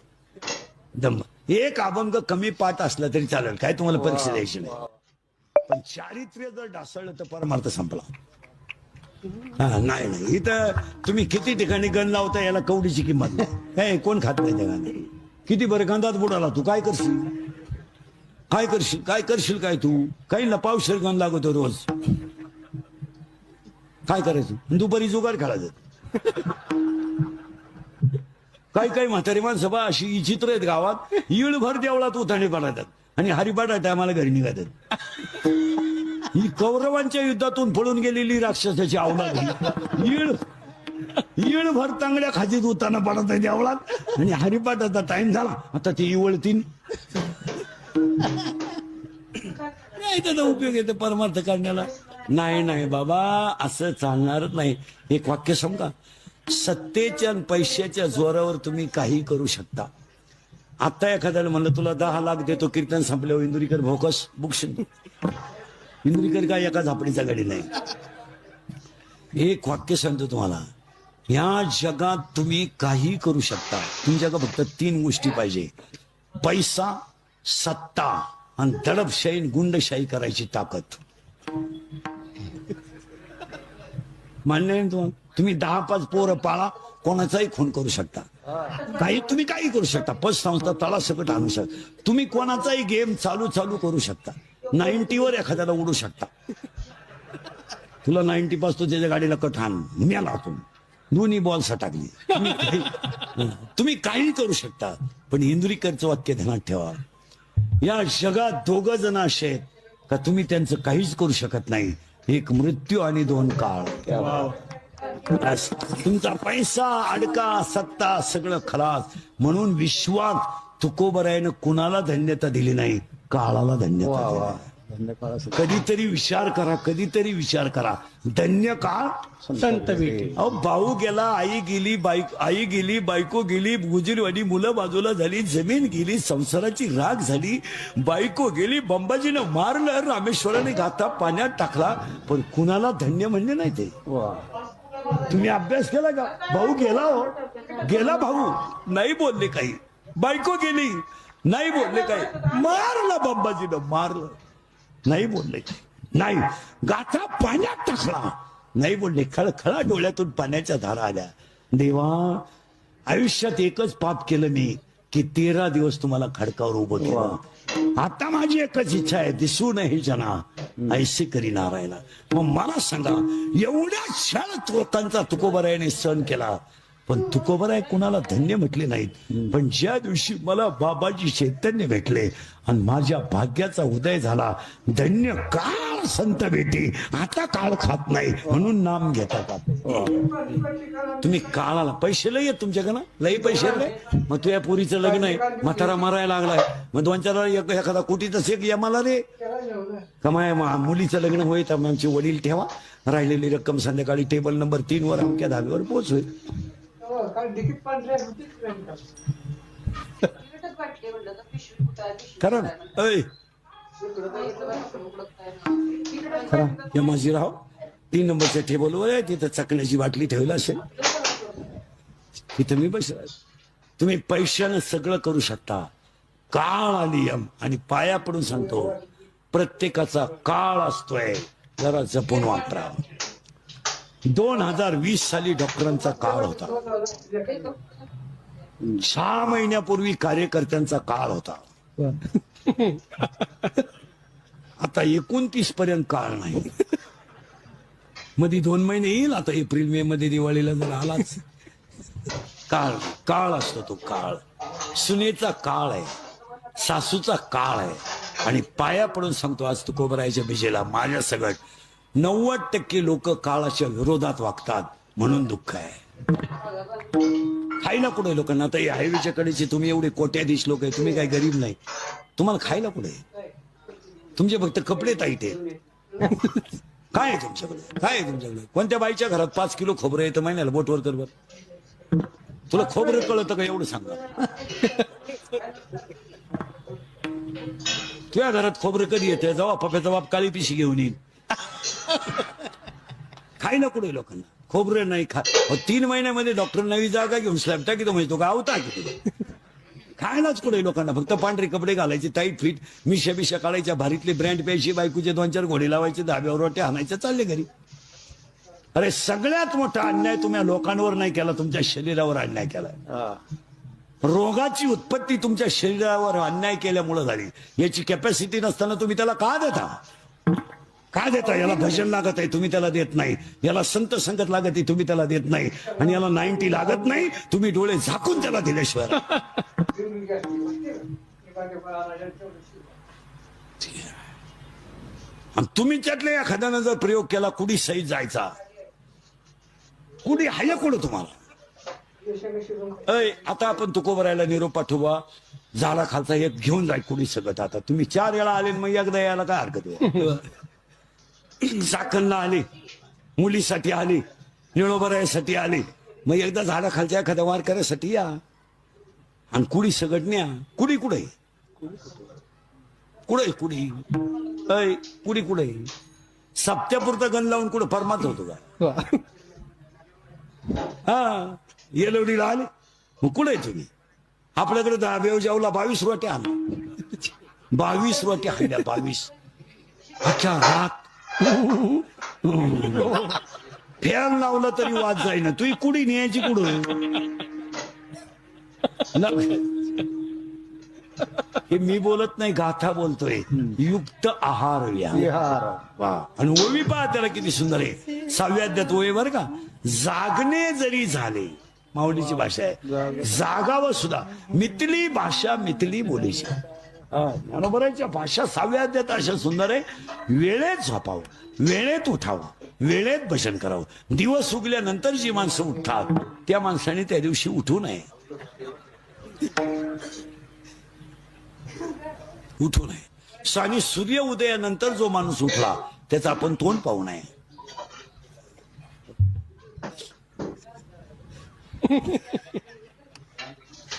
दंब. एक अभंग कमी पाठ असला तरी चालेल, काय तुम्हाला परीक्षा द्यायची नाही. पण चारित्र्य जर ढासळलं तर परमार्थ संपला. हा नाही नाही, इथं तुम्ही किती ठिकाणी गण लावता, याला कवडीची किंमत नाही. कोण खात नाही त्या गाणी. किती बरं गंधात बुडाला तू काय करशील? काय करशील? काय करशील? काय तू काही लपावशीर गण लागतो रोज. काय करायचं? दुपारी जुगार खेळायचं. काही काही म्हातारी माणसं बा अशी विचित्र आहेत गावात. इळभर देवळात उथाणे पडतात आणि हरिपाठा टायमाला घरी निघतात. ही कौरवांच्या युद्धातून पळून गेलेली राक्षसाची अवलाद. इळभर तांगड्या खाजीत उताना पडत आहे देवळात आणि हरिपाठाचा टाइम झाला, आता ती इवळतीन. नाही त्याचा उपयोग येतो परमार्थ करण्याला. नाही नाही बाबा, असं चालणारच नाही. एक वाक्य सांगा, सत्तेच्या आणि पैशाच्या जोरावर तुम्ही काही करू शकता. आता एखाद्याला म्हणलं तुला 10 लाख देतो, कीर्तन संपल्यावर इंदुरीकर भोकस बुकशील. इंदुरीकर काय एका झापडीचा गाडी नाही. एक वाक्य सांगतो तुम्हाला, या जगात तुम्ही काही करू शकता. तुमच्याकडे फक्त 3 गोष्टी पाहिजे: पैसा, सत्ता आणि दडपशाही गुंडशाही करायची ताकद. मान्य आहे तुम्हाला? तुम्ही 10-5 पोरं पाळा, कोणाचाही खून करू शकता. तुम्ही काही करू शकता. पतसंस्था तळासकट आणू शकता. तुम्ही कोणाचाही गेम चालू करू शकता. 90वर एखाद्याला उडू शकता. तुला 90 पास तो त्याच्या गाडीला कठाण मेला तुम्ही, दोन्ही बॉल सटाकली. तुम्ही काही करू शकता. पण इंदुरीकरचं वाक्य ध्यानात ठेवा, या जगात 2 जण असे आहेत का तुम्ही त्यांचं काहीच करू शकत नाही. एक मृत्यू आणि 2 काळ. तुमचा पैसा, अडका, सत्ता सगळं खलास. म्हणून विश्वात तुकोबरायनं कुणाला धन्यता दिली नाही, काळाला धन्यता. कधीतरी विचार करा, कधीतरी विचार करा. धन्य काळ संत भेटे. अहो भाऊ गेला, आई गेली, बायको गेली, गुजरीवाडी मुलं बाजूला झाली, जमीन गेली, संसाराची राख झाली, बायको गेली, बंबाजीनं मारलं, रामेश्वराने गाथा पाण्यात टाकला. पण कुणाला धन्य म्हणले नाही ते. तुम्ही अभ्यास केला का? भाऊ गेला, हो गेला भाऊ, नाही बोलले काही. बायको गेली, नाही बोलले काही. मारला बंबाजीनं, मारलं, नाही बोलले काही. नाही, गाथा पाण्यात टाकला, नाही बोलले. खळखळा डोळ्यातून पाण्याच्या धारा आल्या. देवा, आयुष्यात एकच पाप केलं मी, की 13 दिवस तुम्हाला खडकावर उभं केलं. आता माझी एकच इच्छा आहे, दिसू नये जना ऐसे करी नारायणा. मग मला सांगा, एवढ्या क्षण लोकांचा तुकोबरायाने सण केला, पण तुकोबराय कुणाला धन्य म्हटले नाहीत. पण ज्या दिवशी मला बाबाजी चैतन्य भेटले आणि माझ्या भाग्याचा उदय झाला, धन्य काळ संत भेटी. आता काळ खात नाही म्हणून नाम घेतात. तुम्ही काळाला पैसे लय आहेत तुमच्याकडे, लई पैसे लय. मग तुझ्या पोरीचं लग्न आहे, म्हातारा मारायला लागलाय, मग 2-4 एखादा कोटीचा शेक या मला रे कमाय. मुलीचं लग्न होईल तर आमचे वडील ठेवा, राहिलेली रक्कम संध्याकाळी टेबल नंबर 3 वर अमक्या धाब्यावर पोहोचवेल. खरं या माझीराव 3 नंबरच्या टेबलवर आहे, तिथं चकण्याची बाटली ठेवली असेल, तिथं मी बसला. तुम्ही पैशानं सगळं करू शकता. काळ आली आणि पाया पडून सांगतो, प्रत्येकाचा काळ असतोय, जरा जपून वापरा. 2020 साली डॉक्टरांचा काळ होता. 6 महिन्यापूर्वी कार्यकर्त्यांचा काळ होता. आता 29 पर्यंत काळ नाही. मध्ये 2 महिने येईल. आता एप्रिल मे मध्ये दिवाळीला जर आलाच काळ. काळ असतो तो काळ. सुनेचा काळ आहे, सासूचा काळ आहे. आणि पाया पडून सांगतो आज तुकोबरायच्या बिजेला माझ्या सगळं 90% लोक काळाच्या विरोधात वागतात म्हणून दुःख आहे. खायला कुठे लोकांना? आता हायवेच्या कडेचे तुम्ही एवढे कोट्याधीश लोक आहे, तुम्ही काय गरीब नाही. तुम्हाला खायला कुठे? तुमचे फक्त कपडे टाईट आहे. काय आहे तुमच्याकडे? काय आहे तुमच्याकडे? कोणत्या बाईच्या घरात 5 किलो खोबरं येतं महिन्याला? बोटवर कर बर. तुला खोबरं कळतं का एवढं सांगा. तुझ्या घरात खोबरं कधी येतं? जेव्हा पप्याचा बाप काळी पिशी घेऊन येईल. खायला कुठे लोकांना? खोबरं नाही खा. 3 महिन्यामध्ये डॉक्टर नवी जागा घेऊन स्लॅब टाकीतो म्हणजे तो गावता की तुला. खायलाच कुठे लोकांना? फक्त पांढरे कपडे घालायचे, टाईट फिट, मिशा बिशा काढायच्या, भारीतले ब्रँड प्यायची, बायकोचे 2-4 घोडे लावायचे, धाब्यावर रोट्या आणायच्या, चालले घरी. अरे सगळ्यात मोठा अन्याय तुम्ही लोकांवर नाही केला, तुमच्या शरीरावर अन्याय केला. रोगाची उत्पत्ती तुमच्या शरीरावर अन्याय केल्यामुळे झाली. याची कॅपॅसिटी नसताना तुम्ही त्याला का देता? का देता? याला भजन लागत आहे, तुम्ही त्याला देत नाही. याला संत संगत लागत आहे, तुम्ही त्याला देत नाही. आणि याला 90 लागत नाही, तुम्ही डोळे झाकून त्याला दिल्याशिवाय. तुम्ही त्यातल्या एखाद्यानं जर प्रयोग केला, कुडी सहित जायचा. कुडी हाय कुठं तुम्हाला? आता आपण तुकोबरायला निरोप पाठवा, झाडा खालचा एक घेऊन जाय कुडी सगळं. आता तुम्ही 4 वेळा आले, मग एकदा यायला काय हरकत आहे? चाकणला आले, मुलीसाठी आले, निळोबरायासाठी आले, मग एकदा झाडा खालच्या एखाद्या वारकऱ्यासाठी या. आणि कुडी सगट न्या. कुडी कुठे? कुठे कुडी? कुडी कुठे? सप्त्यापुरता गण लावून कुठं फरमात होतो का? हा येलवडीला आले, मग कुठे तुम्ही? आपल्याकडे बेवजावला 22 रोट्या आल्या. 22 रोट्या खाल्ल्या. 22 अच्छा रात फॅन लावला तरी वाद जाईना. तुही कुडी न्यायची कुठं? हे मी बोलत नाही, गाथा बोलतोय. युक्त आहार विहार. आणि ओवी पहा त्याला किती सुंदर आहे. 6व्या अध्यायात ओवी बर का. जागणे जरी झाले, माऊलीची भाषा आहे, जागावं सुद्धा. मिथली भाषा मिथली बोलीची. बरोबरच्या भाषा 6व्या अध्यायात अशा सुंदर आहे. वेळेत झोपावं, वेळेत उठावं, वेळेत भजन करावं. दिवस उगल्यानंतर जी माणसं उठतात त्या माणसाने त्या दिवशी उठू नये. उठू नये. आणि सूर्य उदयानंतर जो माणूस उठला त्याचा आपण तोंड पाहू नये.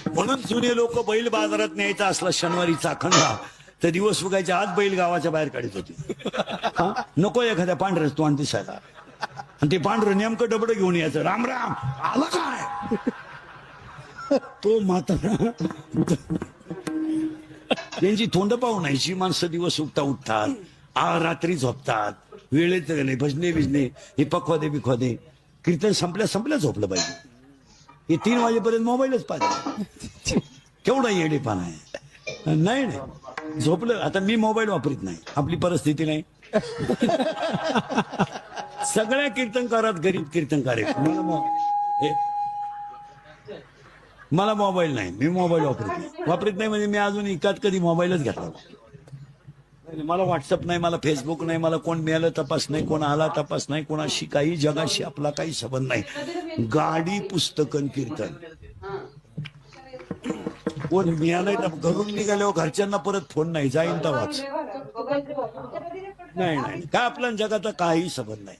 म्हणून जुने लोक बैल बाजारात न्यायचा असला शनिवारी चाखणला तर दिवस उगायच्या आज बैल गावाच्या बाहेर काढत होती. नको एखाद्या पांढऱ्याच तोंड दिसायला. आणि ते पांढरं नेमकं डबडं घेऊन यायचं. राम राम आला काय? तो म्हातारा त्यांची तोंड पाहून यायची. माणसं दिवस उठतात, रात्री झोपतात, वेळेत भजने बिजने हे पखवादे बिखवादे. कीर्तन संपल्या झोपलं पाहिजे. हे 3 वाजेपर्यंत मोबाईलच पाहिजे. केवढा येडेपणा आहे. नाही नाही झोपलं. आता मी मोबाईल वापरत नाही, आपली परिस्थिती नाही. सगळ्या कीर्तनकारात गरीब कीर्तनकार आहे. मला मोबाईल नाही, मी मोबाईल वापरत नाही. म्हणजे मी अजून एकात कधी मोबाईलच घेतला. मला व्हॉट्सअप नाही, मला फेसबुक नाही, मला कोण मिळालं तपास नाही, कोण आला तपास नाही, कोणाशी काही जगाशी आपला काही संबंध नाही. गाडी पुस्तकन कीर्तन कोण मिळालंय तर घरून निघाल्यावर घरच्यांना परत फोन नाही, जाईन तर वाच. नाही नाही काय आपल्या जगाचा काही संबंध नाही.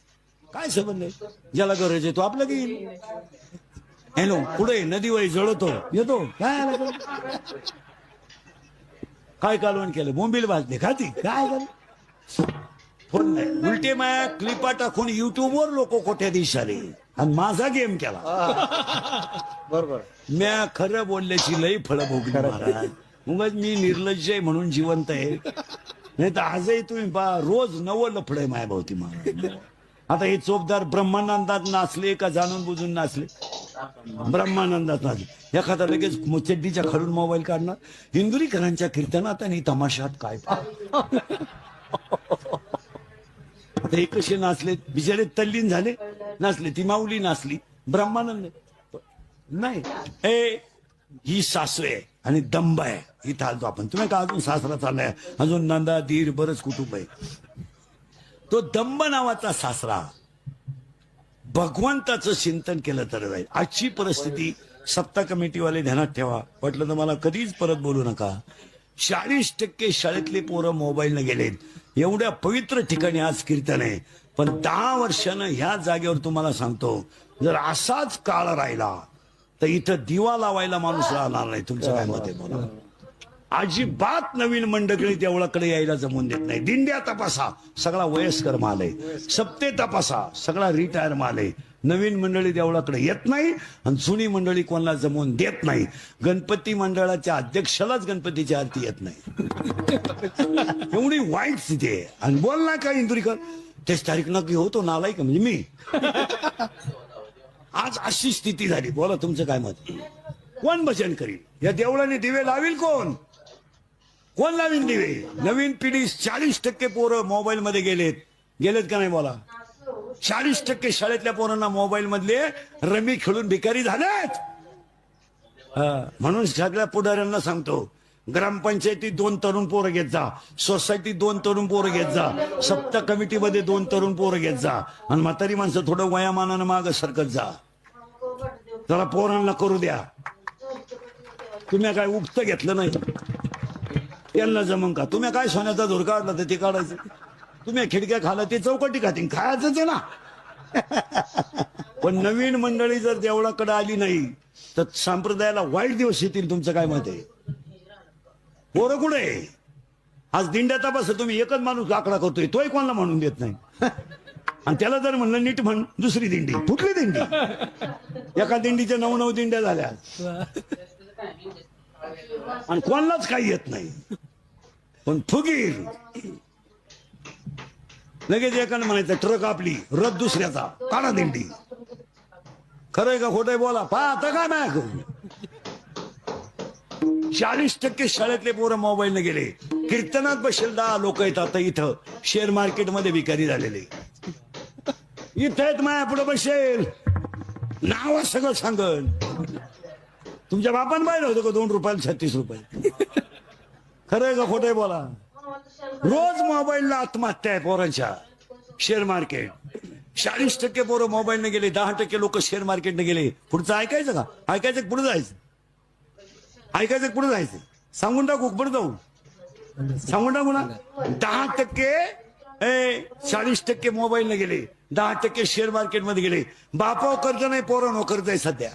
काय संबंध आहे? ज्याला गरज आहे तो आपलं घेईल. हॅलो पुढे नदी वय जळतो येतो. काय कालवण केलं? बोंबील भाजले खाती काय झालं? फोन नाही. उलटे माया क्लिपा टाकून युट्यूबवर लोक कोट्याधीश आले आणि माझा गेम केला. बरोबर. म्या खरं बोलल्याची लई फळं भोगली महाराज. मग मी निर्लज्ज आहे म्हणून जिवंत आहे. नाही तर आजही तुम्ही पहा रोज 90 लफड आहे माया भोवती महाराज. आता हे चोपदार ब्रह्मानंदात नाचले का जाणून बुजून नाचले? ब्रह्मानंदाचा एखादा लगेच चड्डीच्या खालून मोबाईल काढणार इंदुरीकरांच्या कीर्तनात आणि तमाशात काय आता हे कसे नाचले बिचारे तल्लीन झाले नाचले ती माऊली नाचली ब्रह्मानंद नाही ही सासू आहे आणि दंब आहे इथं आलतो आपण तुम्ही का अजून सासरा चाललाय अजून नंदा दीर बरंच कुटुंब आहे तो दंब नावाचा सासरा भगवंताचं चिंतन केलं तर जाईल आजची परिस्थिती सत्ता कमिटीवाले ध्यानात ठेवा वाटलं तर मला कधीच परत बोलू नका 40% शाळेतले पोरं मोबाईलनं गेलेत एवढ्या पवित्र ठिकाणी आज कीर्तन आहे पण 10 वर्षानं ह्या जागेवर तुम्हाला सांगतो जर असाच काळ राहिला तर इथं दिवा लावायला माणूस राहणार नाही तुमचं काय मत आहे बोला अजिबात नवीन मंडळी देवळाकडे यायला जमून देत नाही दिंड्या तपासा सगळा वयस्कर माल आहे सप्ते तपासा सगळा रिटायर माल आहे नवीन मंडळी देवळाकडे येत नाही आणि जुनी मंडळी कोणाला जमवून देत नाही गणपती मंडळाच्या अध्यक्षालाच गणपतीची आरती येत नाही एवढी वाईट स्थिती आहे आणि बोल ना काय इंदुरीकर तेच तारीख नक्की होतो नालाय का म्हणजे मी आज अशी स्थिती झाली बोला तुमचं काय मत कोण भजन करील या देवळाने दिवे लावील कोण लावीन दिवे नवीन पिढी 40% पोरं मोबाईल मध्ये गेलेत का नाही बोला 40% शाळेतल्या पोरांना मोबाईल मधले रमी खेळून भिकारी झालेत म्हणून सगळ्या पुढाऱ्यांना सांगतो ग्रामपंचायतीत 2 तरुण पोरं घेत जा सोसायटीत 2 तरुण पोरं घेत जा सप्ताह कमिटीमध्ये 2 तरुण पोरं घेत जा आणि म्हातारी माणसं थोडं वयामानानं मागं सरकत जा जरा पोरांना करू द्या तुम्ही काय उपत घेतलं नाही त्यांना जमन का तुम्ही काय सोन्याचा धूर काढला तर ते काढायचं तुम्ही खिडक्या खाला ते चौकटी खातील खायचंच आहे ना पण नवीन मंडळी जर देवळाकडे आली नाही तर संप्रदायाला वाईट दिवस येतील तुमचं काय मत आहे पोरं कुठे आज दिंड्या तपास तुम्ही एकच माणूस आकडा करतोय तोही कोणाला म्हणून देत नाही आणि त्याला जर म्हणलं नीट म्हण दुसरी दिंडी कुठली दिंडी एका दिंडीच्या 9 दिंड्या झाल्या आणि कोणालाच काही येत नाही पण फुगीर लगेच एकाने म्हणायचं ट्रक आपली रथ दुसऱ्याचा काढा दिंडी खरंय का खोटंय बोला आता काय नाही 40% शाळेतले पोरं मोबाईलने गेले कीर्तनात बसेल 10 लोक येतात इथं शेअर मार्केट मध्ये भिकारी झालेले इथं आहेत माया पुढे बसेल नाव सगळं सांगल तुमच्या बापान पाहिलं होतं का 2 रुपयाला 36 रुपये खरंय का खोटंय बोला रोज मोबाईलला आत्महत्या आहे पोरांच्या शेअर मार्केट 40% पोरं मोबाईलने गेले 10% लोक शेअर मार्केटने गेले पुढचं ऐकायचं का ऐकायचं पुढे जायचं ऐकायचं पुढे जायचं सांगून टाकू पुढे जाऊ सांगून टाकू ना 10% 40% मोबाईलने गेले 10% शेअर मार्केटमध्ये गेले बापाव कर्ज नाही पोरांनो कर्ज आहे सध्या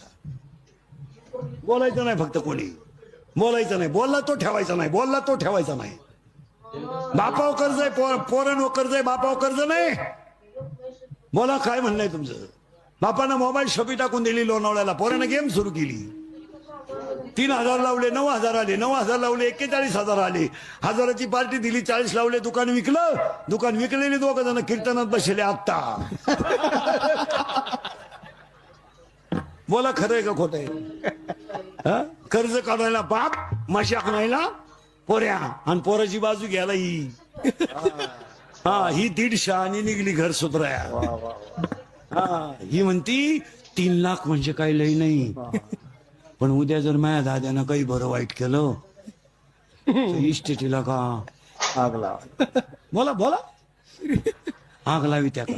बोलायचं नाही फक्त कोणी बोलायचं नाही बोलला तो ठेवायचा नाही बोलला तो ठेवायचा नाही बापाव कर्ज आहे पोरांनो कर्ज आहे बापाव कर्ज नाही बोला काय म्हणणं तुमचं बापानं मोबाईल शॉपी टाकून दिली लोणावळ्याला पोरानं गेम सुरू केली 3,000 लावले 9,000 आले 9,000 लावले 41,000 आले 1000ची पार्टी दिली 40 लावले दुकान विकलं दुकान विकलेले 2 जण कीर्तनात बसले आत्ता बोला खरंय का खोटंय कर्ज काढायला बाप मशाक नाहीला पोऱ्या आणि पोराची बाजू घ्यायला ही ही 150 आणि निघली घर सुधराया ही म्हणती 3 लाख म्हणजे काही लई नाही पण उद्या जर माझ्या दाद्यानं काही बरं वाईट केलं इस्टेटीला का आग लाव बोला बोला आग लावी त्या का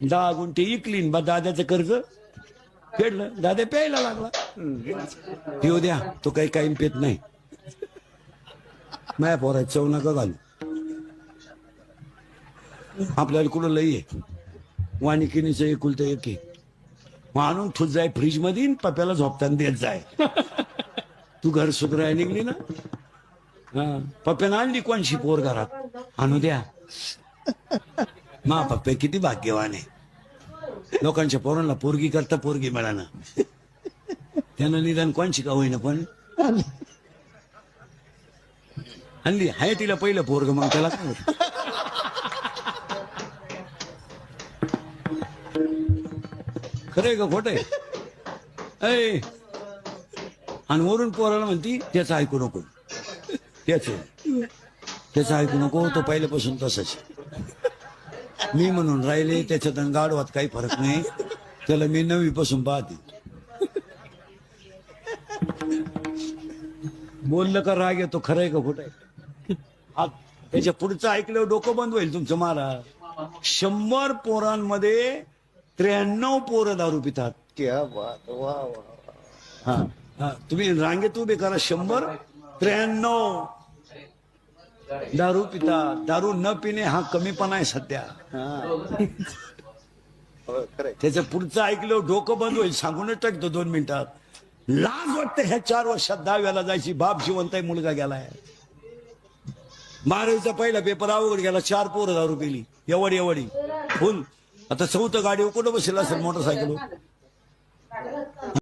10 गुंठे इकलीन बा दाद्याचं कर्ज फेडलं दादा प्यायला लागला पिऊ द्या तो काही पेत नाही माया पोरा चव नका घालू आपल्याला कुठं लई आहे वाणिकिनीचं एकुलतं एक आहे आणून ठुत जाय फ्रीज मध्ये पप्याला झोपताना देत जाय तू घर सुधराय निघली ना पप्यानं आणली कोणशी पोर घरात आणू द्या मा पप्पे किती भाग्यवान आहे लोकांच्या पोरांना पोरगी करता पोरगी मिळाना त्यानं निदान कोणशी का होईना पण आणली हाय तिला पहिलं पोरग मग त्याला काय होत खरंय का खोटंय ऐ आणि वरून पोराला म्हणती त्याचं ऐकू नको, त्याचं ऐकू नको, तो पहिल्यापासून तसाच. मी म्हणून राहिले त्याच्यात आणि गाढवात काही फरक नाही, त्याला मी 9वी पासून पाहते. बोललं का राग येतो, खरंय का खोटं आहे? त्याच्या पुढचं ऐकल्यावर डोकं बंद होईल तुमचं. महाराज 100 पोरांमध्ये 93 पोरं दारू पितात. क्या बात, वा वा. हा हा, तुम्ही रांगेत उभे करा. 100, 93 दारू पितात. दारू न पिणे हा कमीपणा आहे सध्या. त्याच्या पुढचं ऐकलं डोकं बंद होईल. सांगूनच टाकतो 2 मिनिटात. लाज वाटते ह्या 4 वर्षात 10व्याला जायची. बाप जिवंत आहे, मुलगा गेलाय. 12वीचा पहिला पेपर अवघड गेला. 4 पोरं दारू पिली, एवढी फुल. आता 4थं गाडीवर कुठं बसेल असेल मोटरसायकल.